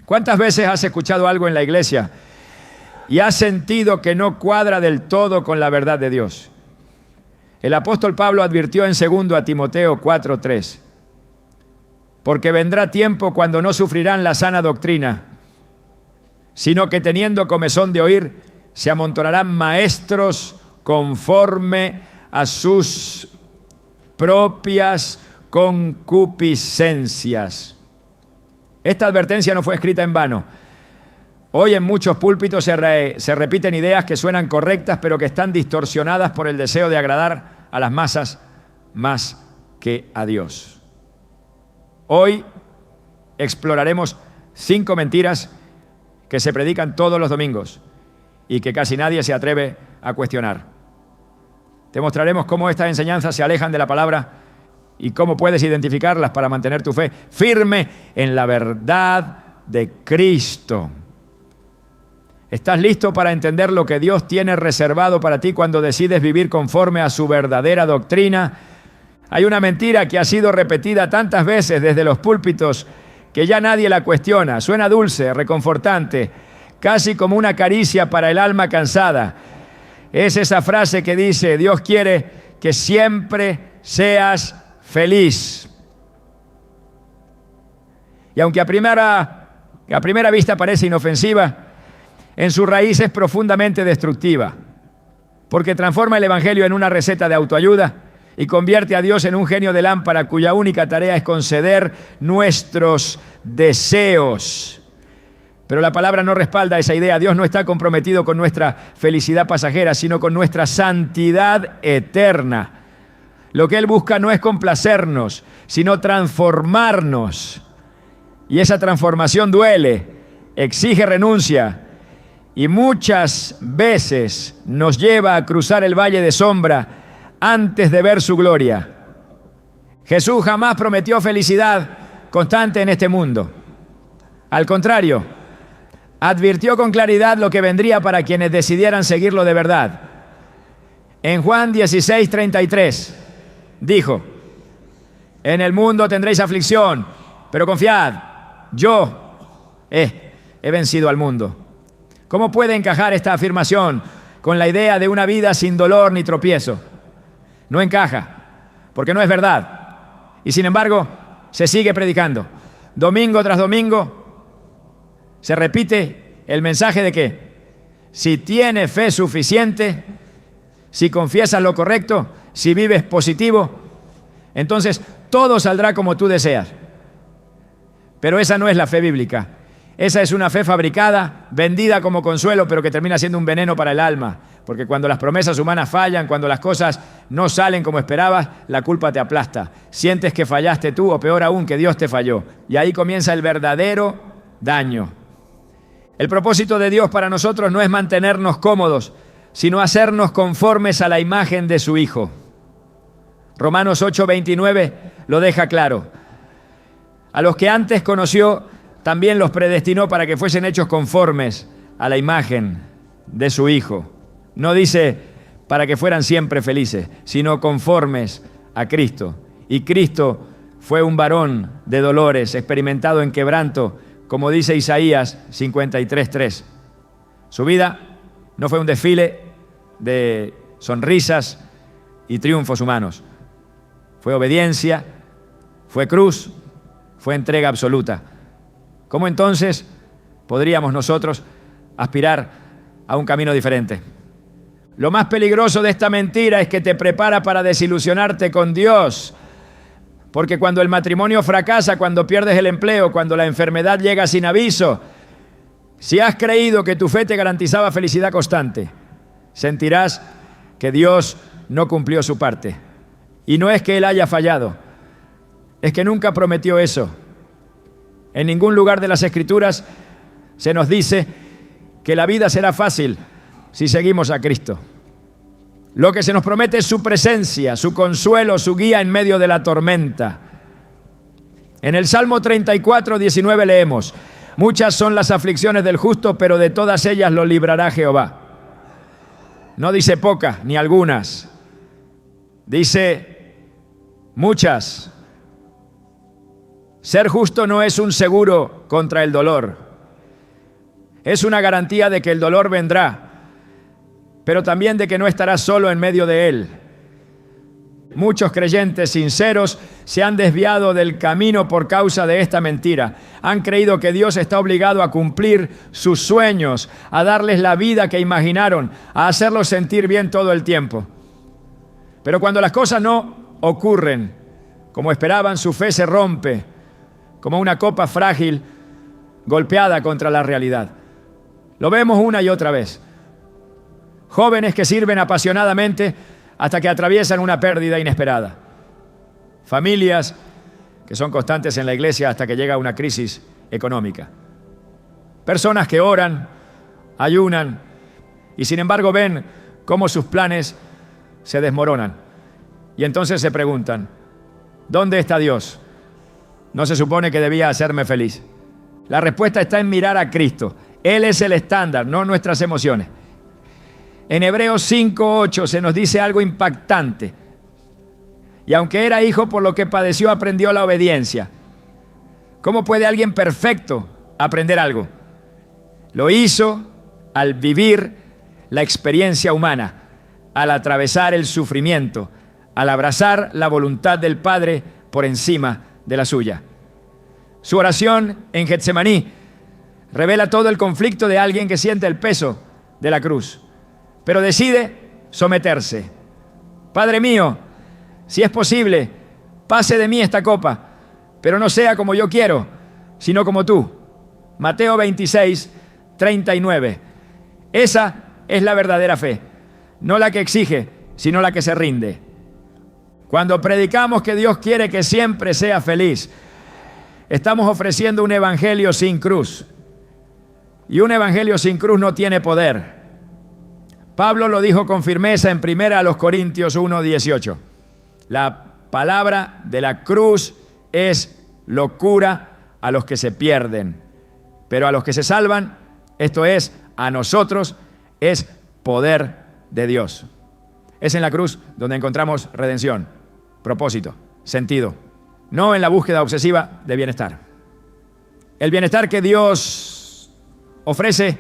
¿Cuántas veces has escuchado algo en la iglesia y has sentido que no cuadra del todo con la verdad de Dios? El apóstol Pablo advirtió en 2 a Timoteo 4:3, porque vendrá tiempo cuando no sufrirán la sana doctrina, sino que teniendo comezón de oír, se amontonarán maestros conforme a sus propias concupiscencias. Esta advertencia no fue escrita en vano. Hoy en muchos púlpitos se repiten ideas que suenan correctas, pero que están distorsionadas por el deseo de agradar a las masas más que a Dios. Hoy exploraremos 5 mentiras que se predican todos los domingos y que casi nadie se atreve a cuestionar. Te mostraremos cómo estas enseñanzas se alejan de la palabra y cómo puedes identificarlas para mantener tu fe firme en la verdad de Cristo. ¿Estás listo para entender lo que Dios tiene reservado para ti cuando decides vivir conforme a su verdadera doctrina? Hay una mentira que ha sido repetida tantas veces desde los púlpitos que ya nadie la cuestiona. Suena dulce, reconfortante, casi como una caricia para el alma cansada. Es esa frase que dice: Dios quiere que siempre seas feliz. Y aunque a primera vista parece inofensiva, en su raíz es profundamente destructiva, porque transforma el Evangelio en una receta de autoayuda y convierte a Dios en un genio de lámpara cuya única tarea es conceder nuestros deseos. Pero la palabra no respalda esa idea. Dios no está comprometido con nuestra felicidad pasajera, sino con nuestra santidad eterna. Lo que Él busca no es complacernos, sino transformarnos. Y esa transformación duele, exige renuncia y muchas veces nos lleva a cruzar el valle de sombra antes de ver su gloria. Jesús jamás prometió felicidad constante en este mundo. Al contrario, advirtió con claridad lo que vendría para quienes decidieran seguirlo de verdad. En Juan 16:33 dijo: en el mundo tendréis aflicción, pero confiad, yo he vencido al mundo. ¿Cómo puede encajar esta afirmación con la idea de una vida sin dolor ni tropiezo? No encaja, porque no es verdad. Y sin embargo, se sigue predicando. Domingo tras domingo se repite el mensaje de que si tienes fe suficiente, si confiesas lo correcto, si vives positivo, entonces todo saldrá como tú deseas. Pero esa no es la fe bíblica. Esa es una fe fabricada, vendida como consuelo, pero que termina siendo un veneno para el alma. Porque cuando las promesas humanas fallan, cuando las cosas no salen como esperabas, la culpa te aplasta. Sientes que fallaste tú, o peor aún, que Dios te falló. Y ahí comienza el verdadero daño. El propósito de Dios para nosotros no es mantenernos cómodos, sino hacernos conformes a la imagen de su Hijo. Romanos 8:29 lo deja claro. A los que antes conoció, también los predestinó para que fuesen hechos conformes a la imagen de su Hijo. No dice para que fueran siempre felices, sino conformes a Cristo. Y Cristo fue un varón de dolores, experimentado en quebranto, como dice Isaías 53:3. Su vida no fue un desfile de sonrisas y triunfos humanos. Fue obediencia, fue cruz, fue entrega absoluta. ¿Cómo entonces podríamos nosotros aspirar a un camino diferente? Lo más peligroso de esta mentira es que te prepara para desilusionarte con Dios. Porque cuando el matrimonio fracasa, cuando pierdes el empleo, cuando la enfermedad llega sin aviso, si has creído que tu fe te garantizaba felicidad constante, sentirás que Dios no cumplió su parte. Y no es que Él haya fallado, es que nunca prometió eso. En ningún lugar de las Escrituras se nos dice que la vida será fácil si seguimos a Cristo. Lo que se nos promete es su presencia, su consuelo, su guía en medio de la tormenta. En el Salmo 34:19 leemos: muchas son las aflicciones del justo, pero de todas ellas lo librará Jehová. No dice pocas ni algunas, dice muchas. Ser justo no es un seguro contra el dolor. Es una garantía de que el dolor vendrá, pero también de que no estarás solo en medio de él. Muchos creyentes sinceros se han desviado del camino por causa de esta mentira. Han creído que Dios está obligado a cumplir sus sueños, a darles la vida que imaginaron, a hacerlos sentir bien todo el tiempo. Pero cuando las cosas no ocurren como esperaban, su fe se rompe como una copa frágil golpeada contra la realidad. Lo vemos una y otra vez. Jóvenes que sirven apasionadamente hasta que atraviesan una pérdida inesperada. Familias que son constantes en la iglesia hasta que llega una crisis económica. Personas que oran, ayunan y sin embargo ven cómo sus planes se desmoronan. Y entonces se preguntan, ¿dónde está Dios? ¿No se supone que debía hacerme feliz? La respuesta está en mirar a Cristo. Él es el estándar, no nuestras emociones. En Hebreos 5:8 se nos dice algo impactante. Y aunque era hijo, por lo que padeció, aprendió la obediencia. ¿Cómo puede alguien perfecto aprender algo? Lo hizo al vivir la experiencia humana, al atravesar el sufrimiento, al abrazar la voluntad del Padre por encima de la suya. Su oración en Getsemaní revela todo el conflicto de alguien que siente el peso de la cruz, pero decide someterse. Padre mío, si es posible, pase de mí esta copa, pero no sea como yo quiero, sino como tú. Mateo 26:39. Esa es la verdadera fe, no la que exige, sino la que se rinde. Cuando predicamos que Dios quiere que siempre sea feliz, estamos ofreciendo un evangelio sin cruz. Y un evangelio sin cruz no tiene poder. Pablo lo dijo con firmeza en 1 Corintios 1:18. La palabra de la cruz es locura a los que se pierden, pero a los que se salvan, esto es, a nosotros, es poder de Dios. Es en la cruz donde encontramos redención, propósito, sentido, no en la búsqueda obsesiva de bienestar. El bienestar que Dios ofrece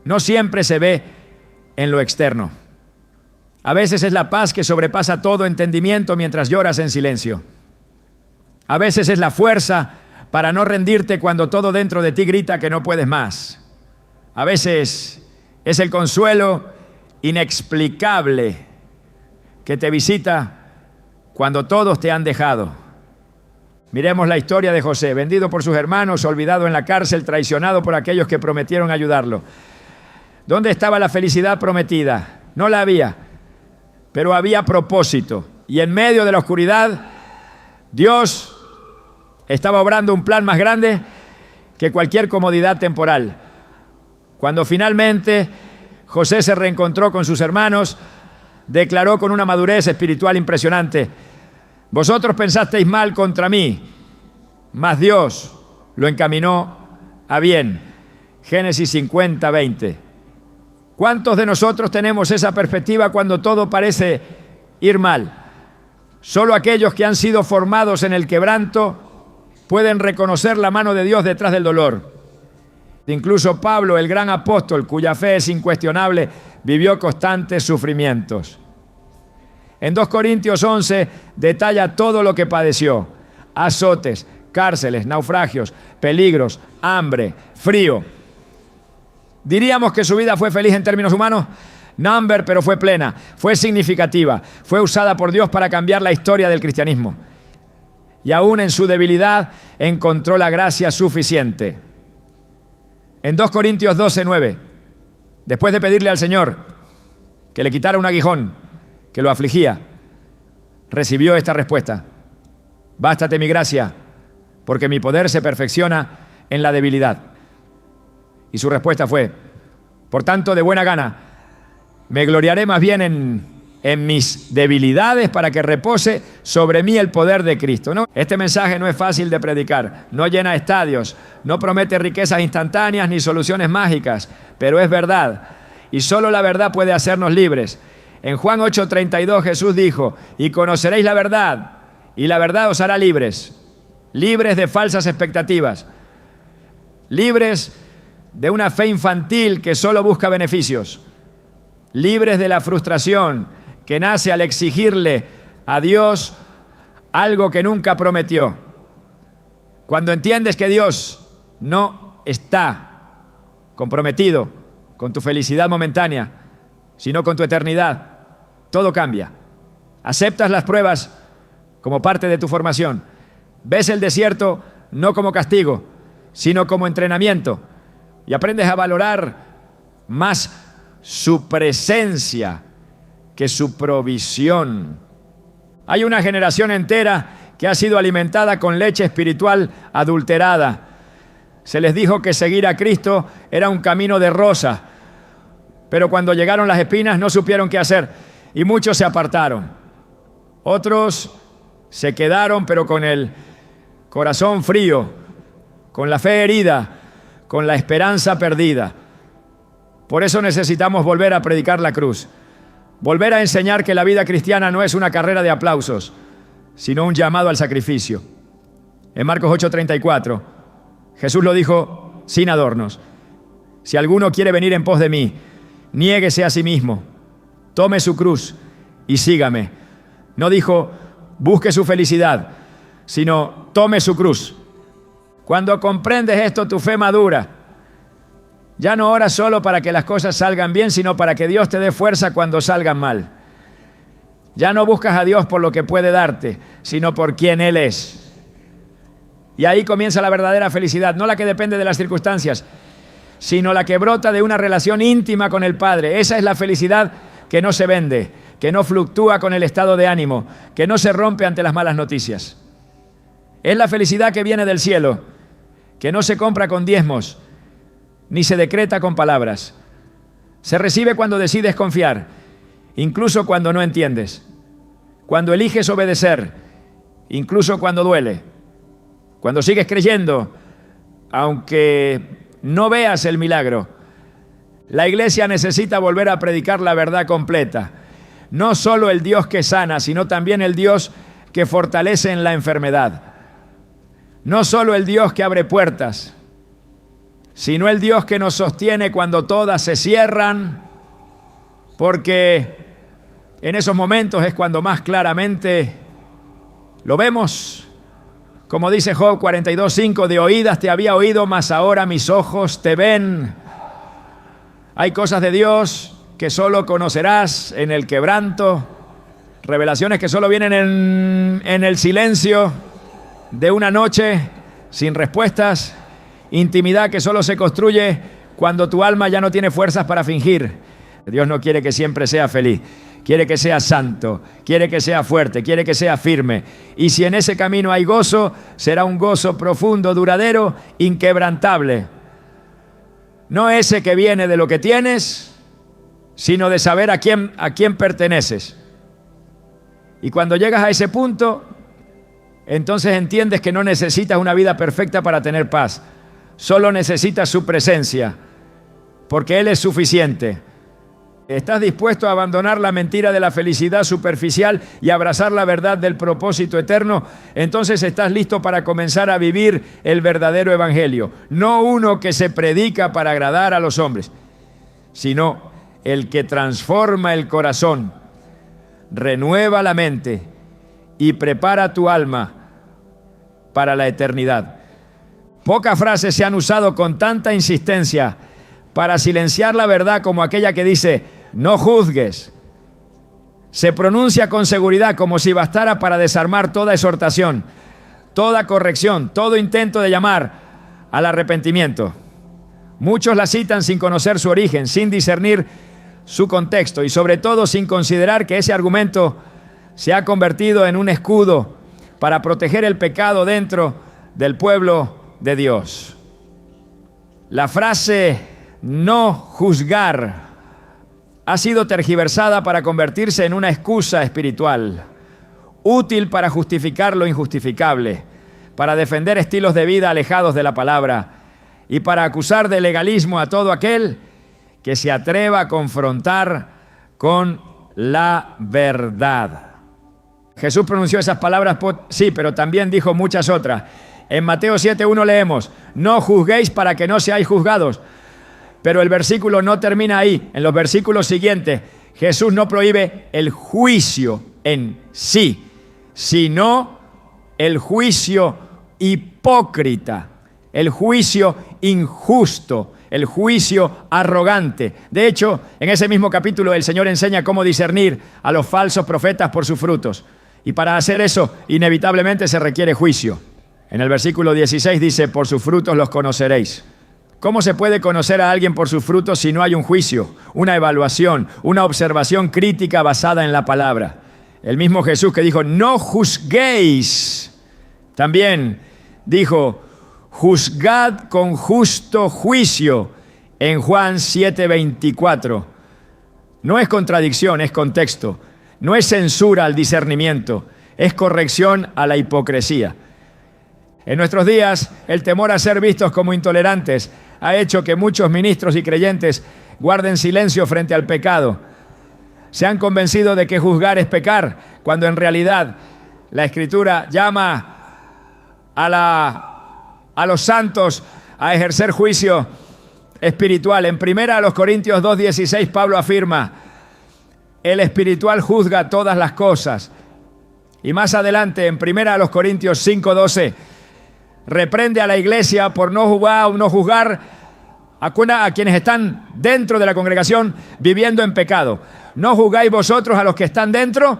no siempre se ve en lo externo. A veces es la paz que sobrepasa todo entendimiento mientras lloras en silencio. A veces es la fuerza para no rendirte cuando todo dentro de ti grita que no puedes más. A veces es el consuelo inexplicable que te visita cuando todos te han dejado. Miremos la historia de José, vendido por sus hermanos, olvidado en la cárcel, traicionado por aquellos que prometieron ayudarlo. ¿Dónde estaba la felicidad prometida? No la había, pero había propósito. Y en medio de la oscuridad, Dios estaba obrando un plan más grande que cualquier comodidad temporal. Cuando finalmente José se reencontró con sus hermanos, declaró con una madurez espiritual impresionante: vosotros pensasteis mal contra mí, mas Dios lo encaminó a bien. Génesis 50:20. ¿Cuántos de nosotros tenemos esa perspectiva cuando todo parece ir mal? Solo aquellos que han sido formados en el quebranto pueden reconocer la mano de Dios detrás del dolor. Incluso Pablo, el gran apóstol, cuya fe es incuestionable, vivió constantes sufrimientos. En 2 Corintios 11 detalla todo lo que padeció: azotes, cárceles, naufragios, peligros, hambre, frío. ¿Diríamos que su vida fue feliz en términos humanos? No, pero fue plena, fue significativa, fue usada por Dios para cambiar la historia del cristianismo. Y aún en su debilidad encontró la gracia suficiente. En 2 Corintios 12:9, después de pedirle al Señor que le quitara un aguijón que lo afligía, recibió esta respuesta: bástate mi gracia, porque mi poder se perfecciona en la debilidad. Y su respuesta fue: por tanto, de buena gana, me gloriaré más bien en mis debilidades, para que repose sobre mí el poder de Cristo, ¿no? Este mensaje no es fácil de predicar, no llena estadios, no promete riquezas instantáneas ni soluciones mágicas, pero es verdad, y solo la verdad puede hacernos libres. En Juan 8:32 Jesús dijo: y conoceréis la verdad, y la verdad os hará libres, libres de falsas expectativas, libres de una fe infantil que solo busca beneficios, libres de la frustración que nace al exigirle a Dios algo que nunca prometió. Cuando entiendes que Dios no está comprometido con tu felicidad momentánea, sino con tu eternidad, todo cambia. Aceptas las pruebas como parte de tu formación. Ves el desierto no como castigo, sino como entrenamiento. Y aprendes a valorar más su presencia que su provisión. Hay una generación entera que ha sido alimentada con leche espiritual adulterada. Se les dijo que seguir a Cristo era un camino de rosa, pero cuando llegaron las espinas no supieron qué hacer y muchos se apartaron. Otros se quedaron, pero con el corazón frío, con la fe herida, con la esperanza perdida. Por eso necesitamos volver a predicar la cruz, volver a enseñar que la vida cristiana no es una carrera de aplausos, sino un llamado al sacrificio. En Marcos 8:34, Jesús lo dijo sin adornos: si alguno quiere venir en pos de mí, niéguese a sí mismo, tome su cruz y sígame. No dijo busque su felicidad, sino tome su cruz. Cuando comprendes esto, tu fe madura. Ya no oras solo para que las cosas salgan bien, sino para que Dios te dé fuerza cuando salgan mal. Ya no buscas a Dios por lo que puede darte, sino por quien Él es. Y ahí comienza la verdadera felicidad, no la que depende de las circunstancias, sino la que brota de una relación íntima con el Padre. Esa es la felicidad que no se vende, que no fluctúa con el estado de ánimo, que no se rompe ante las malas noticias. Es la felicidad que viene del cielo, que no se compra con diezmos, ni se decreta con palabras. Se recibe cuando decides confiar, incluso cuando no entiendes, cuando eliges obedecer, incluso cuando duele, cuando sigues creyendo, aunque no veas el milagro. La iglesia necesita volver a predicar la verdad completa. No solo el Dios que sana, sino también el Dios que fortalece en la enfermedad. No solo el Dios que abre puertas, sino el Dios que nos sostiene cuando todas se cierran, porque en esos momentos es cuando más claramente lo vemos. Como dice Job 42:5, de oídas te había oído, mas ahora mis ojos te ven. Hay cosas de Dios que solo conocerás en el quebranto, revelaciones que solo vienen en el silencio de una noche sin respuestas, intimidad que solo se construye cuando tu alma ya no tiene fuerzas para fingir. Dios no quiere que siempre sea feliz, quiere que sea santo, quiere que sea fuerte, quiere que sea firme. Y si en ese camino hay gozo, será un gozo profundo, duradero, inquebrantable. No ese que viene de lo que tienes, sino de saber a quién perteneces. Y cuando llegas a ese punto, entonces entiendes que no necesitas una vida perfecta para tener paz. Solo necesitas su presencia, porque Él es suficiente. ¿Estás dispuesto a abandonar la mentira de la felicidad superficial y abrazar la verdad del propósito eterno? Entonces estás listo para comenzar a vivir el verdadero evangelio. No uno que se predica para agradar a los hombres, sino el que transforma el corazón, renueva la mente y prepara tu alma para la eternidad. Pocas frases se han usado con tanta insistencia para silenciar la verdad como aquella que dice, no juzgues. Se pronuncia con seguridad como si bastara para desarmar toda exhortación, toda corrección, todo intento de llamar al arrepentimiento. Muchos la citan sin conocer su origen, sin discernir su contexto y sobre todo sin considerar que ese argumento se ha convertido en un escudo para proteger el pecado dentro del pueblo de Dios. La frase no juzgar ha sido tergiversada para convertirse en una excusa espiritual, útil para justificar lo injustificable, para defender estilos de vida alejados de la palabra y para acusar de legalismo a todo aquel que se atreva a confrontar con la verdad. Jesús pronunció esas palabras, sí, pero también dijo muchas otras. En Mateo 7:1 leemos, no juzguéis para que no seáis juzgados, Pero el versículo no termina ahí. En los versículos siguientes, Jesús no prohíbe el juicio en sí, sino el juicio hipócrita, el juicio injusto, el juicio arrogante. De hecho, en ese mismo capítulo el Señor enseña cómo discernir a los falsos profetas por sus frutos. Y para hacer eso, inevitablemente se requiere juicio. En el versículo 16 dice, por sus frutos los conoceréis. ¿Cómo se puede conocer a alguien por sus frutos si no hay un juicio, una evaluación, una observación crítica basada en la palabra? El mismo Jesús que dijo, no juzguéis, también dijo, juzgad con justo juicio en Juan 7:24. No es contradicción, es contexto. No es censura al discernimiento, es corrección a la hipocresía. En nuestros días, el temor a ser vistos como intolerantes ha hecho que muchos ministros y creyentes guarden silencio frente al pecado. Se han convencido de que juzgar es pecar, cuando en realidad la Escritura llama a los santos a ejercer juicio espiritual. En 1 Corintios 2:16 Pablo afirma, el espiritual juzga todas las cosas. Y más adelante en 1 Corintios 5:12 reprende a la iglesia por no juzgar a quienes están dentro de la congregación viviendo en pecado. ¿No juzgáis vosotros a los que están dentro?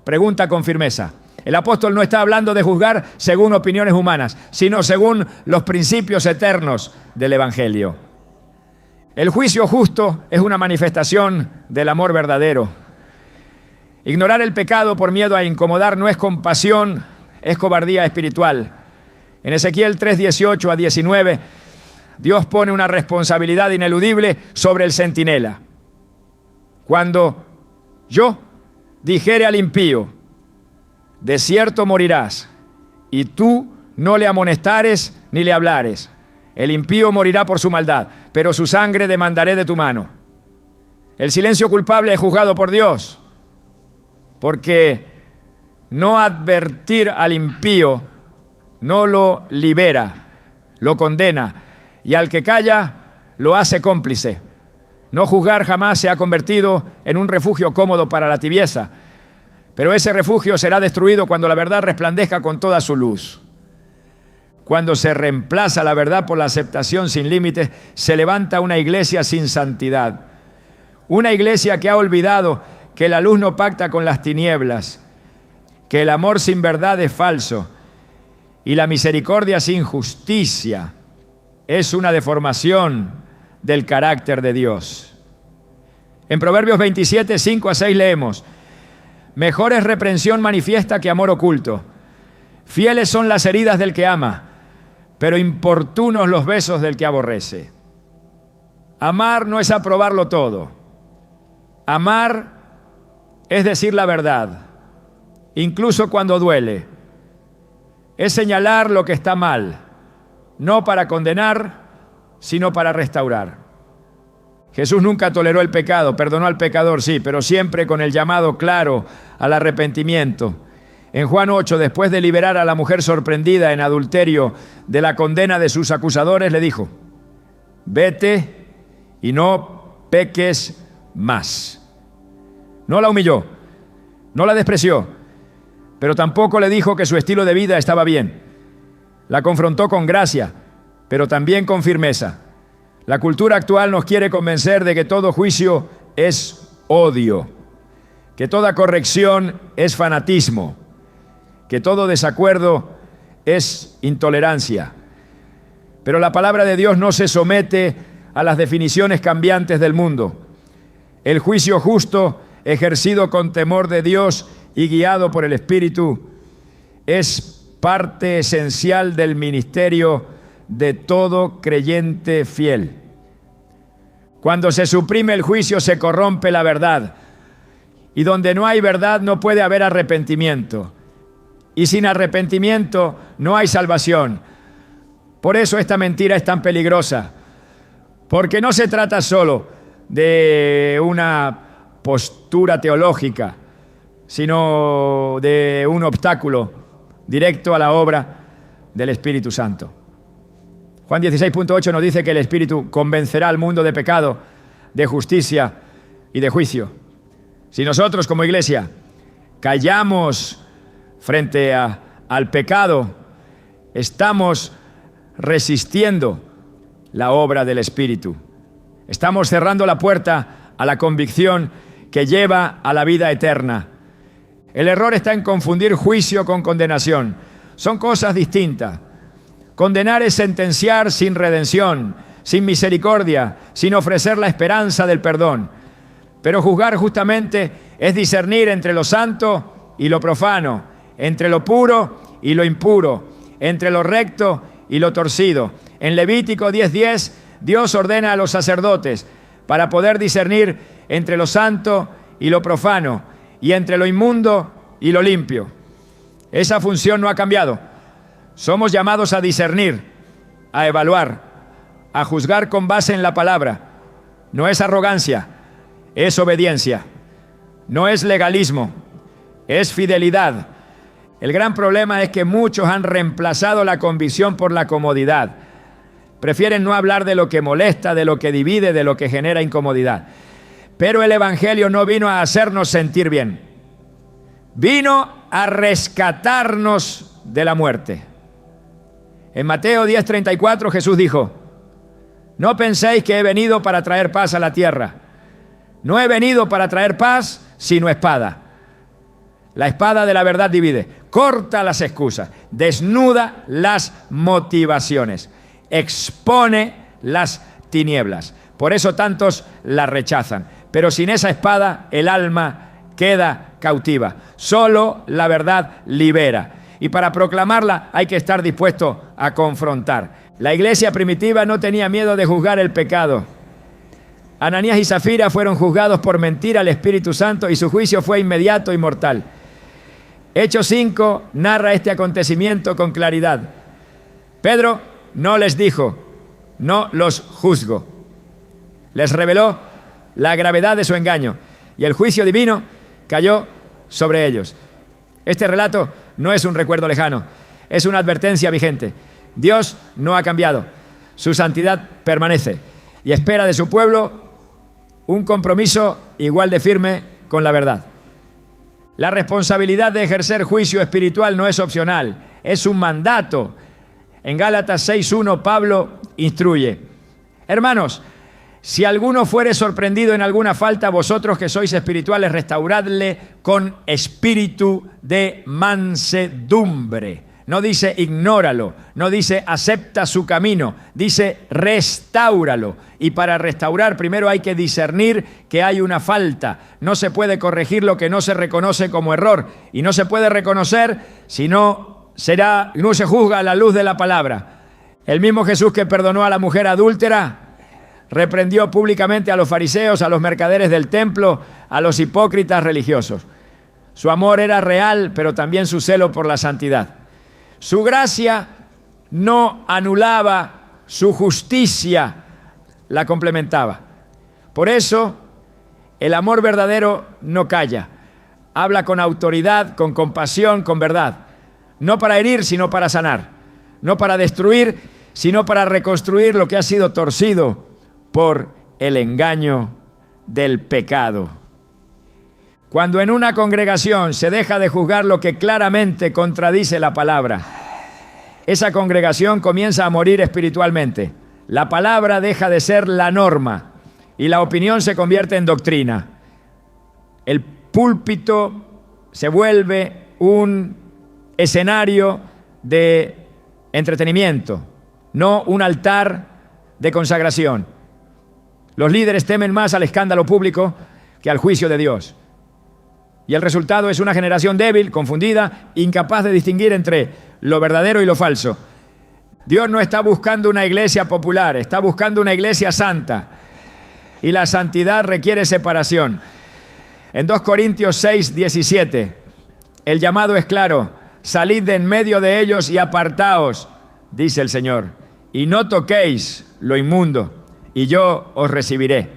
Pregunta con firmeza. El apóstol no está hablando de juzgar según opiniones humanas, sino según los principios eternos del Evangelio. El juicio justo es una manifestación del amor verdadero. Ignorar el pecado por miedo a incomodar no es compasión, es cobardía espiritual. En Ezequiel 3:18 a 19, Dios pone una responsabilidad ineludible sobre el centinela. Cuando yo dijere al impío, de cierto morirás, y tú no le amonestares ni le hablares, el impío morirá por su maldad, pero su sangre demandaré de tu mano. El silencio culpable es juzgado por Dios, porque no advertir al impío no lo libera, lo condena, y al que calla lo hace cómplice. No juzgar jamás se ha convertido en un refugio cómodo para la tibieza, pero ese refugio será destruido cuando la verdad resplandezca con toda su luz. Cuando se reemplaza la verdad por la aceptación sin límites, se levanta una iglesia sin santidad. Una iglesia que ha olvidado que la luz no pacta con las tinieblas, que el amor sin verdad es falso y la misericordia sin justicia es una deformación del carácter de Dios. En Proverbios 27, 5 a 6 leemos, mejor es reprensión manifiesta que amor oculto. Fieles son las heridas del que ama, pero importunos los besos del que aborrece. Amar no es aprobarlo todo. Amar es decir la verdad, incluso cuando duele. Es señalar lo que está mal, no para condenar, sino para restaurar. Jesús nunca toleró el pecado, perdonó al pecador, sí, pero siempre con el llamado claro al arrepentimiento. En Juan 8, después de liberar a la mujer sorprendida en adulterio de la condena de sus acusadores, le dijo, vete y no peques más. No la humilló, no la despreció, pero tampoco le dijo que su estilo de vida estaba bien. La confrontó con gracia, pero también con firmeza. La cultura actual nos quiere convencer de que todo juicio es odio, que toda corrección es fanatismo, que todo desacuerdo es intolerancia. Pero la palabra de Dios no se somete a las definiciones cambiantes del mundo. El juicio justo, ejercido con temor de Dios y guiado por el Espíritu, es parte esencial del ministerio de todo creyente fiel. Cuando se suprime el juicio, se corrompe la verdad. Y donde no hay verdad, no puede haber arrepentimiento. Y sin arrepentimiento no hay salvación. Por eso esta mentira es tan peligrosa. Porque no se trata solo de una postura teológica, sino de un obstáculo directo a la obra del Espíritu Santo. Juan 16.8 nos dice que el Espíritu convencerá al mundo de pecado, de justicia y de juicio. Si nosotros como iglesia callamos frente al pecado, estamos resistiendo la obra del Espíritu. Estamos cerrando la puerta a la convicción que lleva a la vida eterna. El error está en confundir juicio con condenación. Son cosas distintas. Condenar es sentenciar sin redención, sin misericordia, sin ofrecer la esperanza del perdón. Pero juzgar justamente es discernir entre lo santo y lo profano, entre lo puro y lo impuro, entre lo recto y lo torcido. En Levítico 10:10, Dios ordena a los sacerdotes para poder discernir entre lo santo y lo profano, y entre lo inmundo y lo limpio. Esa función no ha cambiado. Somos llamados a discernir, a evaluar, a juzgar con base en la palabra. No es arrogancia, es obediencia. No es legalismo, es fidelidad. El gran problema es que muchos han reemplazado la convicción por la comodidad. Prefieren no hablar de lo que molesta, de lo que divide, de lo que genera incomodidad. Pero el Evangelio no vino a hacernos sentir bien. Vino a rescatarnos de la muerte. En Mateo 10:34 Jesús dijo: no penséis que he venido para traer paz a la tierra. No he venido para traer paz, sino espada. La espada de la verdad divide, corta las excusas, desnuda las motivaciones, expone las tinieblas. Por eso tantos la rechazan. Pero sin esa espada el alma queda cautiva. Solo la verdad libera. Y para proclamarla hay que estar dispuesto a confrontar. La iglesia primitiva no tenía miedo de juzgar el pecado. Ananías y Zafira fueron juzgados por mentir al Espíritu Santo y su juicio fue inmediato y mortal. Hechos 5 narra este acontecimiento con claridad. Pedro no les dijo: no los juzgo. Les reveló la gravedad de su engaño y el juicio divino cayó sobre ellos. Este relato no es un recuerdo lejano, es una advertencia vigente. Dios no ha cambiado, su santidad permanece y espera de su pueblo un compromiso igual de firme con la verdad. La responsabilidad de ejercer juicio espiritual no es opcional, es un mandato. En Gálatas 6:1 Pablo instruye: hermanos, si alguno fuere sorprendido en alguna falta, vosotros que sois espirituales, restauradle con espíritu de mansedumbre. No dice ignóralo, no dice acepta su camino, dice restáuralo. Y para restaurar primero hay que discernir que hay una falta. No se puede corregir lo que no se reconoce como error. Y no se puede reconocer si no se juzga a la luz de la palabra. El mismo Jesús que perdonó a la mujer adúltera reprendió públicamente a los fariseos, a los mercaderes del templo, a los hipócritas religiosos. Su amor era real, pero también su celo por la santidad. Su gracia no anulaba, su justicia la complementaba. Por eso, el amor verdadero no calla. Habla con autoridad, con compasión, con verdad. No para herir, sino para sanar. No para destruir, sino para reconstruir lo que ha sido torcido por el engaño del pecado. Cuando en una congregación se deja de juzgar lo que claramente contradice la palabra, esa congregación comienza a morir espiritualmente. La palabra deja de ser la norma y la opinión se convierte en doctrina. El púlpito se vuelve un escenario de entretenimiento, no un altar de consagración. Los líderes temen más al escándalo público que al juicio de Dios. Y el resultado es una generación débil, confundida, incapaz de distinguir entre lo verdadero y lo falso. Dios no está buscando una iglesia popular, está buscando una iglesia santa. Y la santidad requiere separación. En 2 Corintios 6:17, el llamado es claro: salid de en medio de ellos y apartaos, dice el Señor, y no toquéis lo inmundo, y yo os recibiré.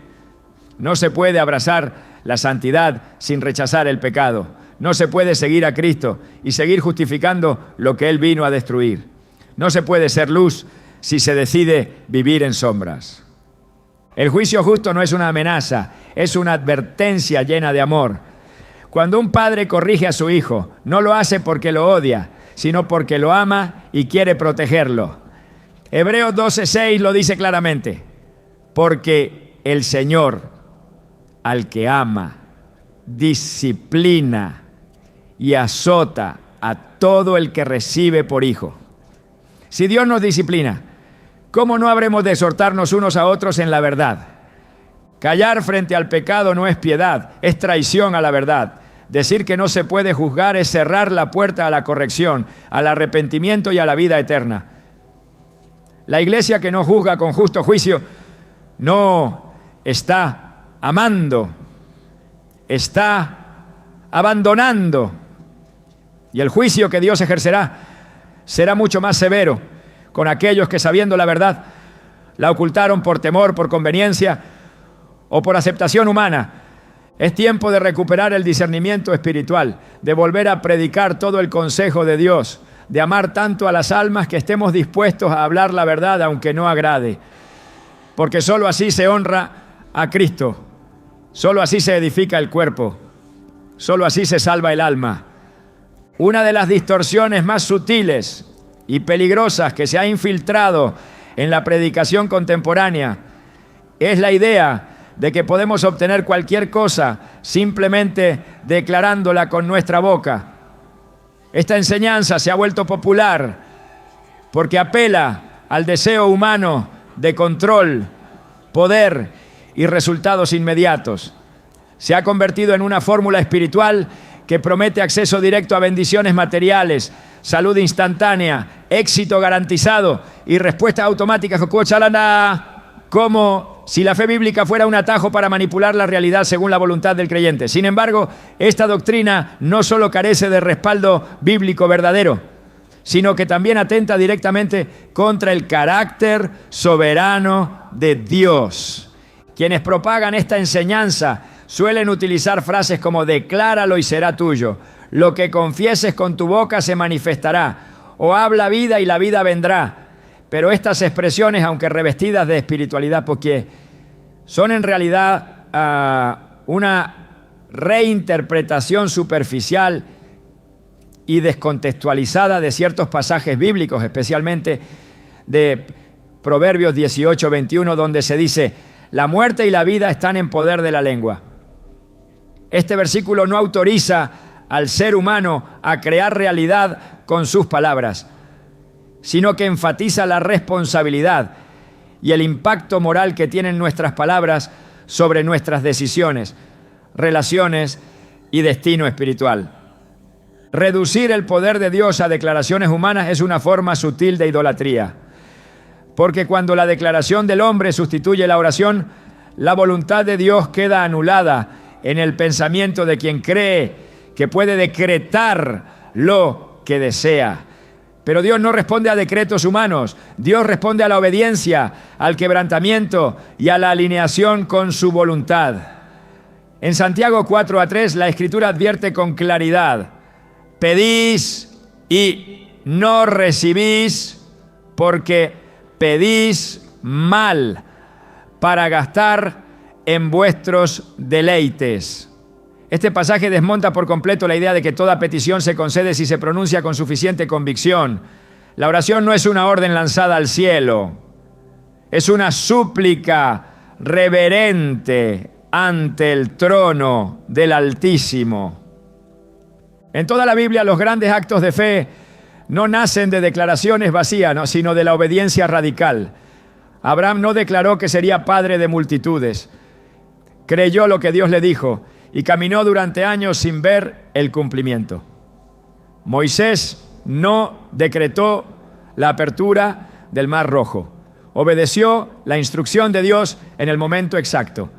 No se puede abrazar la santidad sin rechazar el pecado. No se puede seguir a Cristo y seguir justificando lo que Él vino a destruir. No se puede ser luz si se decide vivir en sombras. El juicio justo no es una amenaza, es una advertencia llena de amor. Cuando un padre corrige a su hijo, no lo hace porque lo odia, sino porque lo ama y quiere protegerlo. Hebreos 12:6 lo dice claramente: porque el Señor, al que ama, disciplina y azota a todo el que recibe por hijo. Si Dios nos disciplina, ¿cómo no habremos de exhortarnos unos a otros en la verdad? Callar frente al pecado no es piedad, es traición a la verdad. Decir que no se puede juzgar es cerrar la puerta a la corrección, al arrepentimiento y a la vida eterna. La iglesia que no juzga con justo juicio no está amando, está abandonando. Y el juicio que Dios ejercerá será mucho más severo con aquellos que, sabiendo la verdad, la ocultaron por temor, por conveniencia o por aceptación humana. Es tiempo de recuperar el discernimiento espiritual, de volver a predicar todo el consejo de Dios, de amar tanto a las almas que estemos dispuestos a hablar la verdad aunque no agrade. Porque sólo así se honra a Cristo, sólo así se edifica el cuerpo, sólo así se salva el alma. Una de las distorsiones más sutiles y peligrosas que se ha infiltrado en la predicación contemporánea es la idea de que podemos obtener cualquier cosa simplemente declarándola con nuestra boca. Esta enseñanza se ha vuelto popular porque apela al deseo humano de control, poder y resultados inmediatos. Se ha convertido en una fórmula espiritual que promete acceso directo a bendiciones materiales, salud instantánea, éxito garantizado y respuestas automáticas, como si la fe bíblica fuera un atajo para manipular la realidad según la voluntad del creyente. Sin embargo, esta doctrina no solo carece de respaldo bíblico verdadero, sino que también atenta directamente contra el carácter soberano de Dios. Quienes propagan esta enseñanza suelen utilizar frases como decláralo y será tuyo, lo que confieses con tu boca se manifestará, o habla vida y la vida vendrá. Pero estas expresiones, aunque revestidas de espiritualidad porque son en realidad una reinterpretación superficial y descontextualizada de ciertos pasajes bíblicos, especialmente de Proverbios 18:21, donde se dice: la muerte y la vida están en poder de la lengua. Este versículo no autoriza al ser humano a crear realidad con sus palabras, sino que enfatiza la responsabilidad y el impacto moral que tienen nuestras palabras sobre nuestras decisiones, relaciones y destino espiritual. Reducir el poder de Dios a declaraciones humanas es una forma sutil de idolatría, porque cuando la declaración del hombre sustituye la oración, la voluntad de Dios queda anulada en el pensamiento de quien cree que puede decretar lo que desea. Pero Dios no responde a decretos humanos. Dios responde a la obediencia, al quebrantamiento y a la alineación con su voluntad. En Santiago 4:3 la Escritura advierte con claridad: pedís y no recibís porque pedís mal para gastar en vuestros deleites. Este pasaje desmonta por completo la idea de que toda petición se concede si se pronuncia con suficiente convicción. La oración no es una orden lanzada al cielo, es una súplica reverente ante el trono del Altísimo. En toda la Biblia, los grandes actos de fe no nacen de declaraciones vacías, sino de la obediencia radical. Abraham no declaró que sería padre de multitudes. Creyó lo que Dios le dijo y caminó durante años sin ver el cumplimiento. Moisés no decretó la apertura del Mar Rojo. Obedeció la instrucción de Dios en el momento exacto.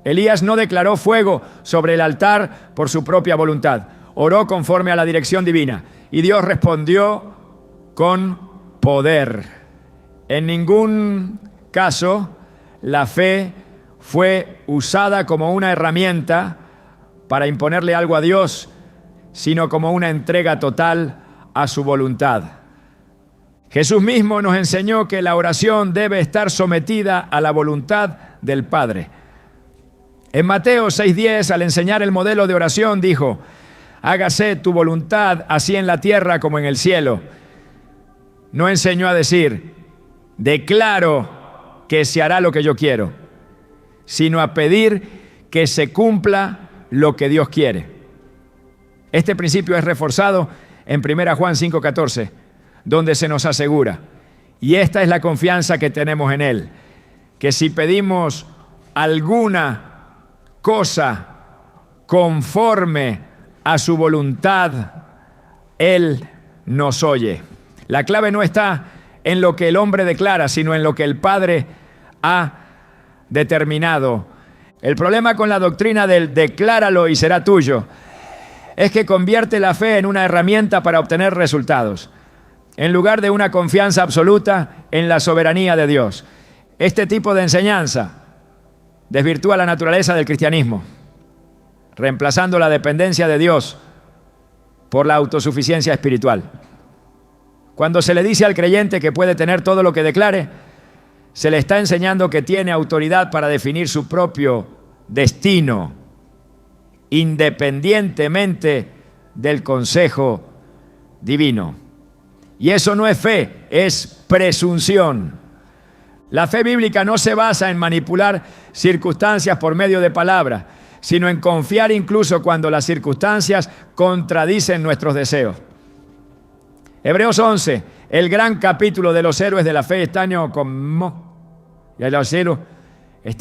Elías no declaró fuego sobre el altar por su propia voluntad. Oró conforme a la dirección divina y Dios respondió con poder. En ningún caso la fe fue usada como una herramienta para imponerle algo a Dios, sino como una entrega total a su voluntad. Jesús mismo nos enseñó que la oración debe estar sometida a la voluntad del Padre. En Mateo 6:10, al enseñar el modelo de oración, dijo: hágase tu voluntad así en la tierra como en el cielo. No enseñó a decir: declaro que se hará lo que yo quiero, sino a pedir que se cumpla lo que Dios quiere. Este principio es reforzado en 1 Juan 5:14, donde se nos asegura, y esta es la confianza que tenemos en Él, que si pedimos alguna cosa conforme a su voluntad, Él nos oye. La clave no está en lo que el hombre declara, sino en lo que el Padre ha determinado. El problema con la doctrina del decláralo y será tuyo es que convierte la fe en una herramienta para obtener resultados, en lugar de una confianza absoluta en la soberanía de Dios. Este tipo de enseñanza desvirtúa la naturaleza del cristianismo, reemplazando la dependencia de Dios por la autosuficiencia espiritual. Cuando se le dice al creyente que puede tener todo lo que declare, se le está enseñando que tiene autoridad para definir su propio destino, independientemente del consejo divino. Y eso no es fe, es presunción. La fe bíblica no se basa en manipular circunstancias por medio de palabras, sino en confiar incluso cuando las circunstancias contradicen nuestros deseos. Hebreos 11, el gran capítulo de los héroes de la fe, está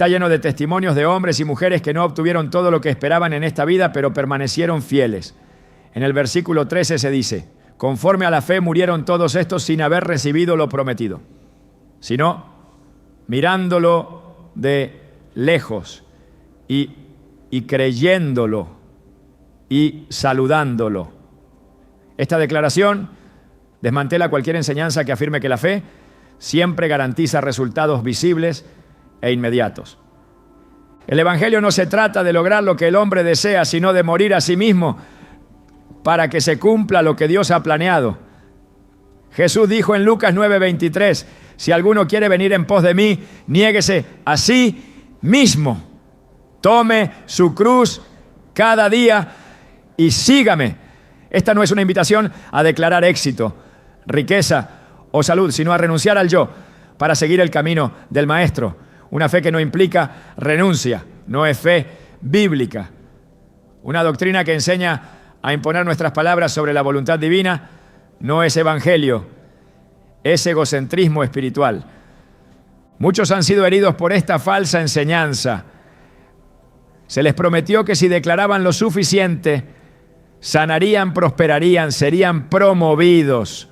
lleno de testimonios de hombres y mujeres que no obtuvieron todo lo que esperaban en esta vida, pero permanecieron fieles. En el versículo 13 se dice: conforme a la fe murieron todos estos sin haber recibido lo prometido, sino mirándolo de lejos y creyéndolo y saludándolo. Esta declaración desmantela cualquier enseñanza que afirme que la fe siempre garantiza resultados visibles e inmediatos. El Evangelio no se trata de lograr lo que el hombre desea, sino de morir a sí mismo para que se cumpla lo que Dios ha planeado. Jesús dijo en Lucas 9:23: si alguno quiere venir en pos de mí, niéguese a sí mismo, tome su cruz cada día y sígame. Esta no es una invitación a declarar éxito, riqueza o salud, sino a renunciar al yo para seguir el camino del Maestro. Una fe que no implica renuncia, no es fe bíblica. Una doctrina que enseña a imponer nuestras palabras sobre la voluntad divina no es evangelio, es egocentrismo espiritual. Muchos han sido heridos por esta falsa enseñanza. Se les prometió que si declaraban lo suficiente, sanarían, prosperarían, serían promovidos.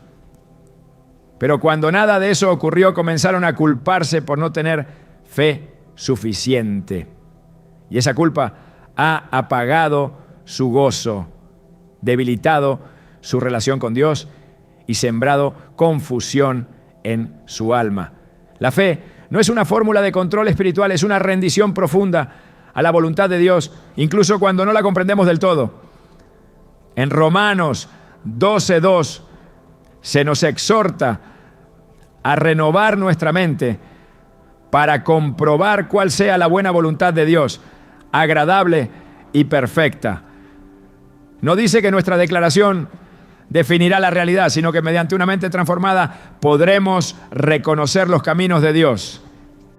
Pero cuando nada de eso ocurrió, comenzaron a culparse por no tener fe suficiente. Y esa culpa ha apagado su gozo, debilitado su relación con Dios y sembrado confusión en su alma. La fe no es una fórmula de control espiritual, es una rendición profunda a la voluntad de Dios, incluso cuando no la comprendemos del todo. En Romanos 12:2 se nos exhorta a renovar nuestra mente para comprobar cuál sea la buena voluntad de Dios, agradable y perfecta. No dice que nuestra declaración definirá la realidad, sino que mediante una mente transformada podremos reconocer los caminos de Dios.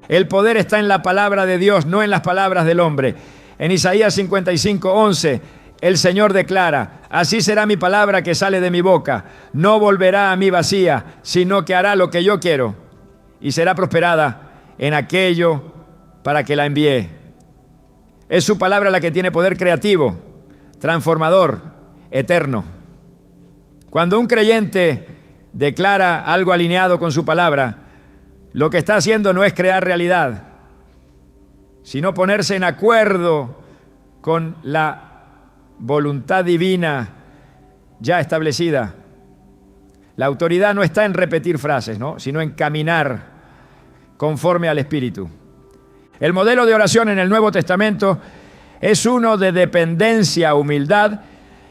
El poder está en la palabra de Dios, no en las palabras del hombre. En Isaías 55:11, el Señor declara: así será mi palabra que sale de mi boca, no volverá a mí vacía, sino que hará lo que yo quiero y será prosperada en aquello para que la envié. Es su palabra la que tiene poder creativo, transformador, eterno. Cuando un creyente declara algo alineado con su palabra, lo que está haciendo no es crear realidad, sino ponerse en acuerdo con la voluntad divina ya establecida. La autoridad no está en repetir frases, ¿no?, sino en caminar conforme al Espíritu. El modelo de oración en el Nuevo Testamento es uno de dependencia, humildad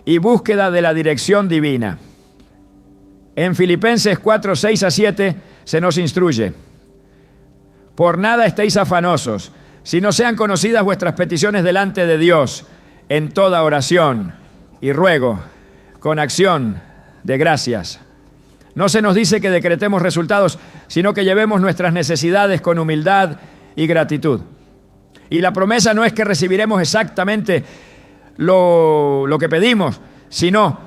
y búsqueda de la dirección divina. En Filipenses 4, 6 a 7 se nos instruye: por nada estéis afanosos, sino sean conocidas vuestras peticiones delante de Dios en toda oración y ruego, con acción de gracias. No se nos dice que decretemos resultados, sino que llevemos nuestras necesidades con humildad y gratitud. Y la promesa no es que recibiremos exactamente lo que pedimos, sino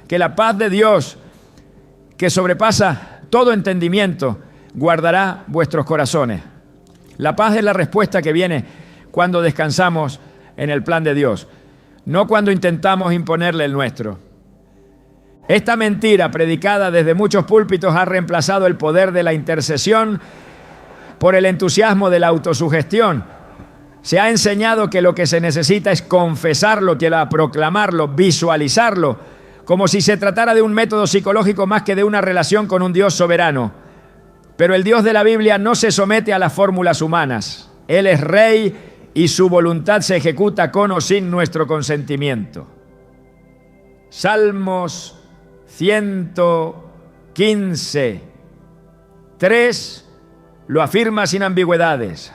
que la paz de Dios, que sobrepasa todo entendimiento, guardará vuestros corazones. La paz es la respuesta que viene cuando descansamos en el plan de Dios, no cuando intentamos imponerle el nuestro. Esta mentira predicada desde muchos púlpitos ha reemplazado el poder de la intercesión por el entusiasmo de la autosugestión. Se ha enseñado que lo que se necesita es confesarlo, proclamarlo, visualizarlo, como si se tratara de un método psicológico más que de una relación con un Dios soberano. Pero el Dios de la Biblia no se somete a las fórmulas humanas. Él es rey y su voluntad se ejecuta con o sin nuestro consentimiento. Salmos 115, 3 lo afirma sin ambigüedades.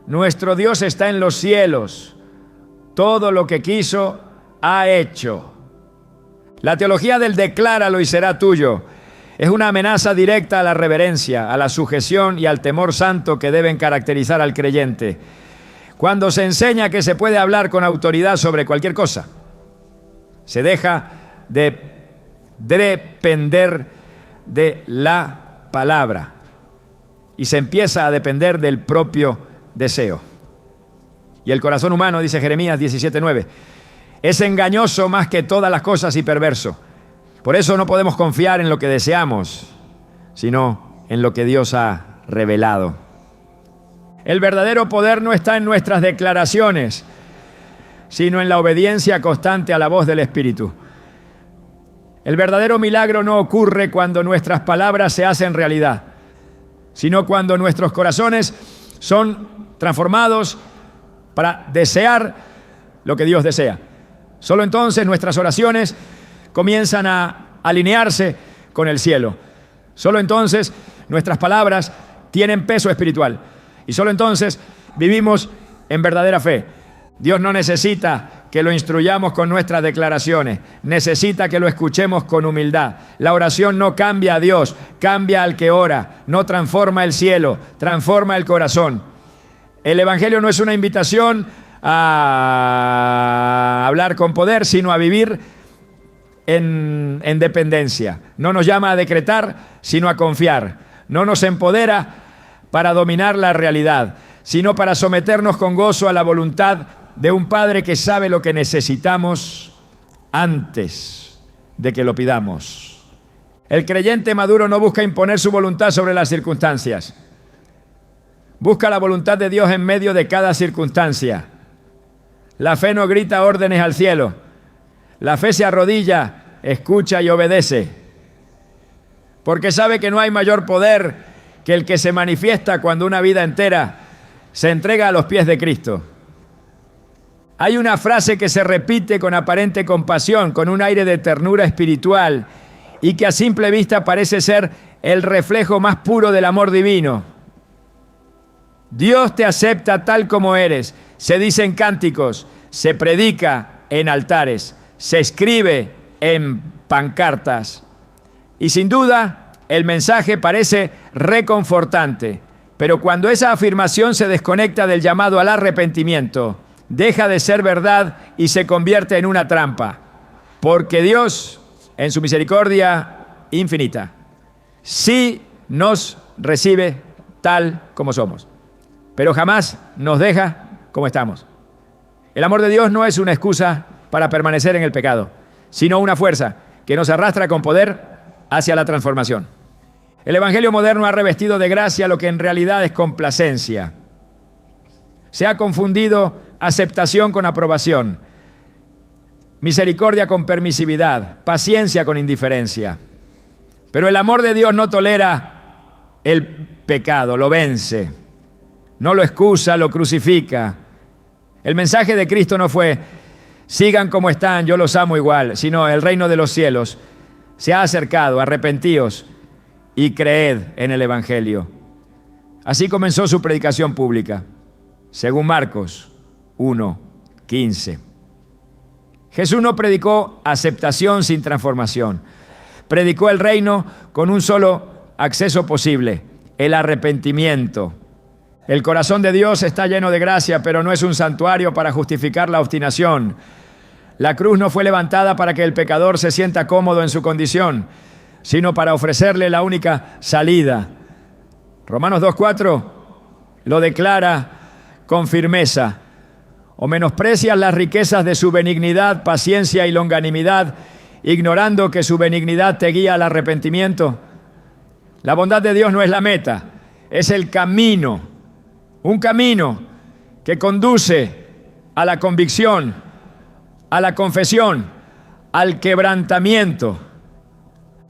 Nuestro Dios está en los cielos. Todo lo que quiso, ha hecho. La teología del decláralo y será tuyo es una amenaza directa a la reverencia, a la sujeción y al temor santo que deben caracterizar al creyente. Cuando se enseña que se puede hablar con autoridad sobre cualquier cosa, se deja de depender de la palabra y se empieza a depender del propio deseo. Y el corazón humano, dice Jeremías 17:9, es engañoso más que todas las cosas y perverso. Por eso no podemos confiar en lo que deseamos, sino en lo que Dios ha revelado. El verdadero poder no está en nuestras declaraciones, sino en la obediencia constante a la voz del Espíritu. El verdadero milagro no ocurre cuando nuestras palabras se hacen realidad, sino cuando nuestros corazones son transformados para desear lo que Dios desea. Solo entonces nuestras oraciones comienzan a alinearse con el cielo. Solo entonces nuestras palabras tienen peso espiritual. Y solo entonces vivimos en verdadera fe. Dios no necesita que lo instruyamos con nuestras declaraciones, necesita que lo escuchemos con humildad. La oración no cambia a Dios, cambia al que ora, no transforma el cielo, transforma el corazón. El Evangelio no es una invitación a hablar con poder, sino a vivir en dependencia. No nos llama a decretar, sino a confiar. No nos empodera para dominar la realidad, sino para someternos con gozo a la voluntad de un Padre que sabe lo que necesitamos antes de que lo pidamos. El creyente maduro no busca imponer su voluntad sobre las circunstancias. Busca la voluntad de Dios en medio de cada circunstancia. La fe no grita órdenes al cielo. La fe se arrodilla, escucha y obedece. Porque sabe que no hay mayor poder que el que se manifiesta cuando una vida entera se entrega a los pies de Cristo. Hay una frase que se repite con aparente compasión, con un aire de ternura espiritual y que a simple vista parece ser el reflejo más puro del amor divino. Dios te acepta tal como eres. Se dice en cánticos, se predica en altares, se escribe en pancartas. Y sin duda, el mensaje parece reconfortante. Pero cuando esa afirmación se desconecta del llamado al arrepentimiento, deja de ser verdad y se convierte en una trampa. Porque Dios, en su misericordia infinita, sí nos recibe tal como somos, pero jamás nos deja como estamos. El amor de Dios no es una excusa para permanecer en el pecado, sino una fuerza que nos arrastra con poder hacia la transformación. El Evangelio moderno ha revestido de gracia lo que en realidad es complacencia. Se ha confundido aceptación con aprobación, misericordia con permisividad, paciencia con indiferencia. Pero el amor de Dios no tolera el pecado, lo vence, no lo excusa, lo crucifica. El mensaje de Cristo no fue, sigan como están, yo los amo igual, sino el reino de los cielos se ha acercado, arrepentíos y creed en el Evangelio. Así comenzó su predicación pública, según Marcos 1:15. Jesús no predicó aceptación sin transformación. Predicó el reino con un solo acceso posible, el arrepentimiento. El corazón de Dios está lleno de gracia, pero no es un santuario para justificar la obstinación. La cruz no fue levantada para que el pecador se sienta cómodo en su condición, sino para ofrecerle la única salida. Romanos 2:4 lo declara con firmeza. ¿O menosprecias las riquezas de su benignidad, paciencia y longanimidad, ignorando que su benignidad te guía al arrepentimiento? La bondad de Dios no es la meta, es el camino, un camino que conduce a la convicción, a la confesión, al quebrantamiento.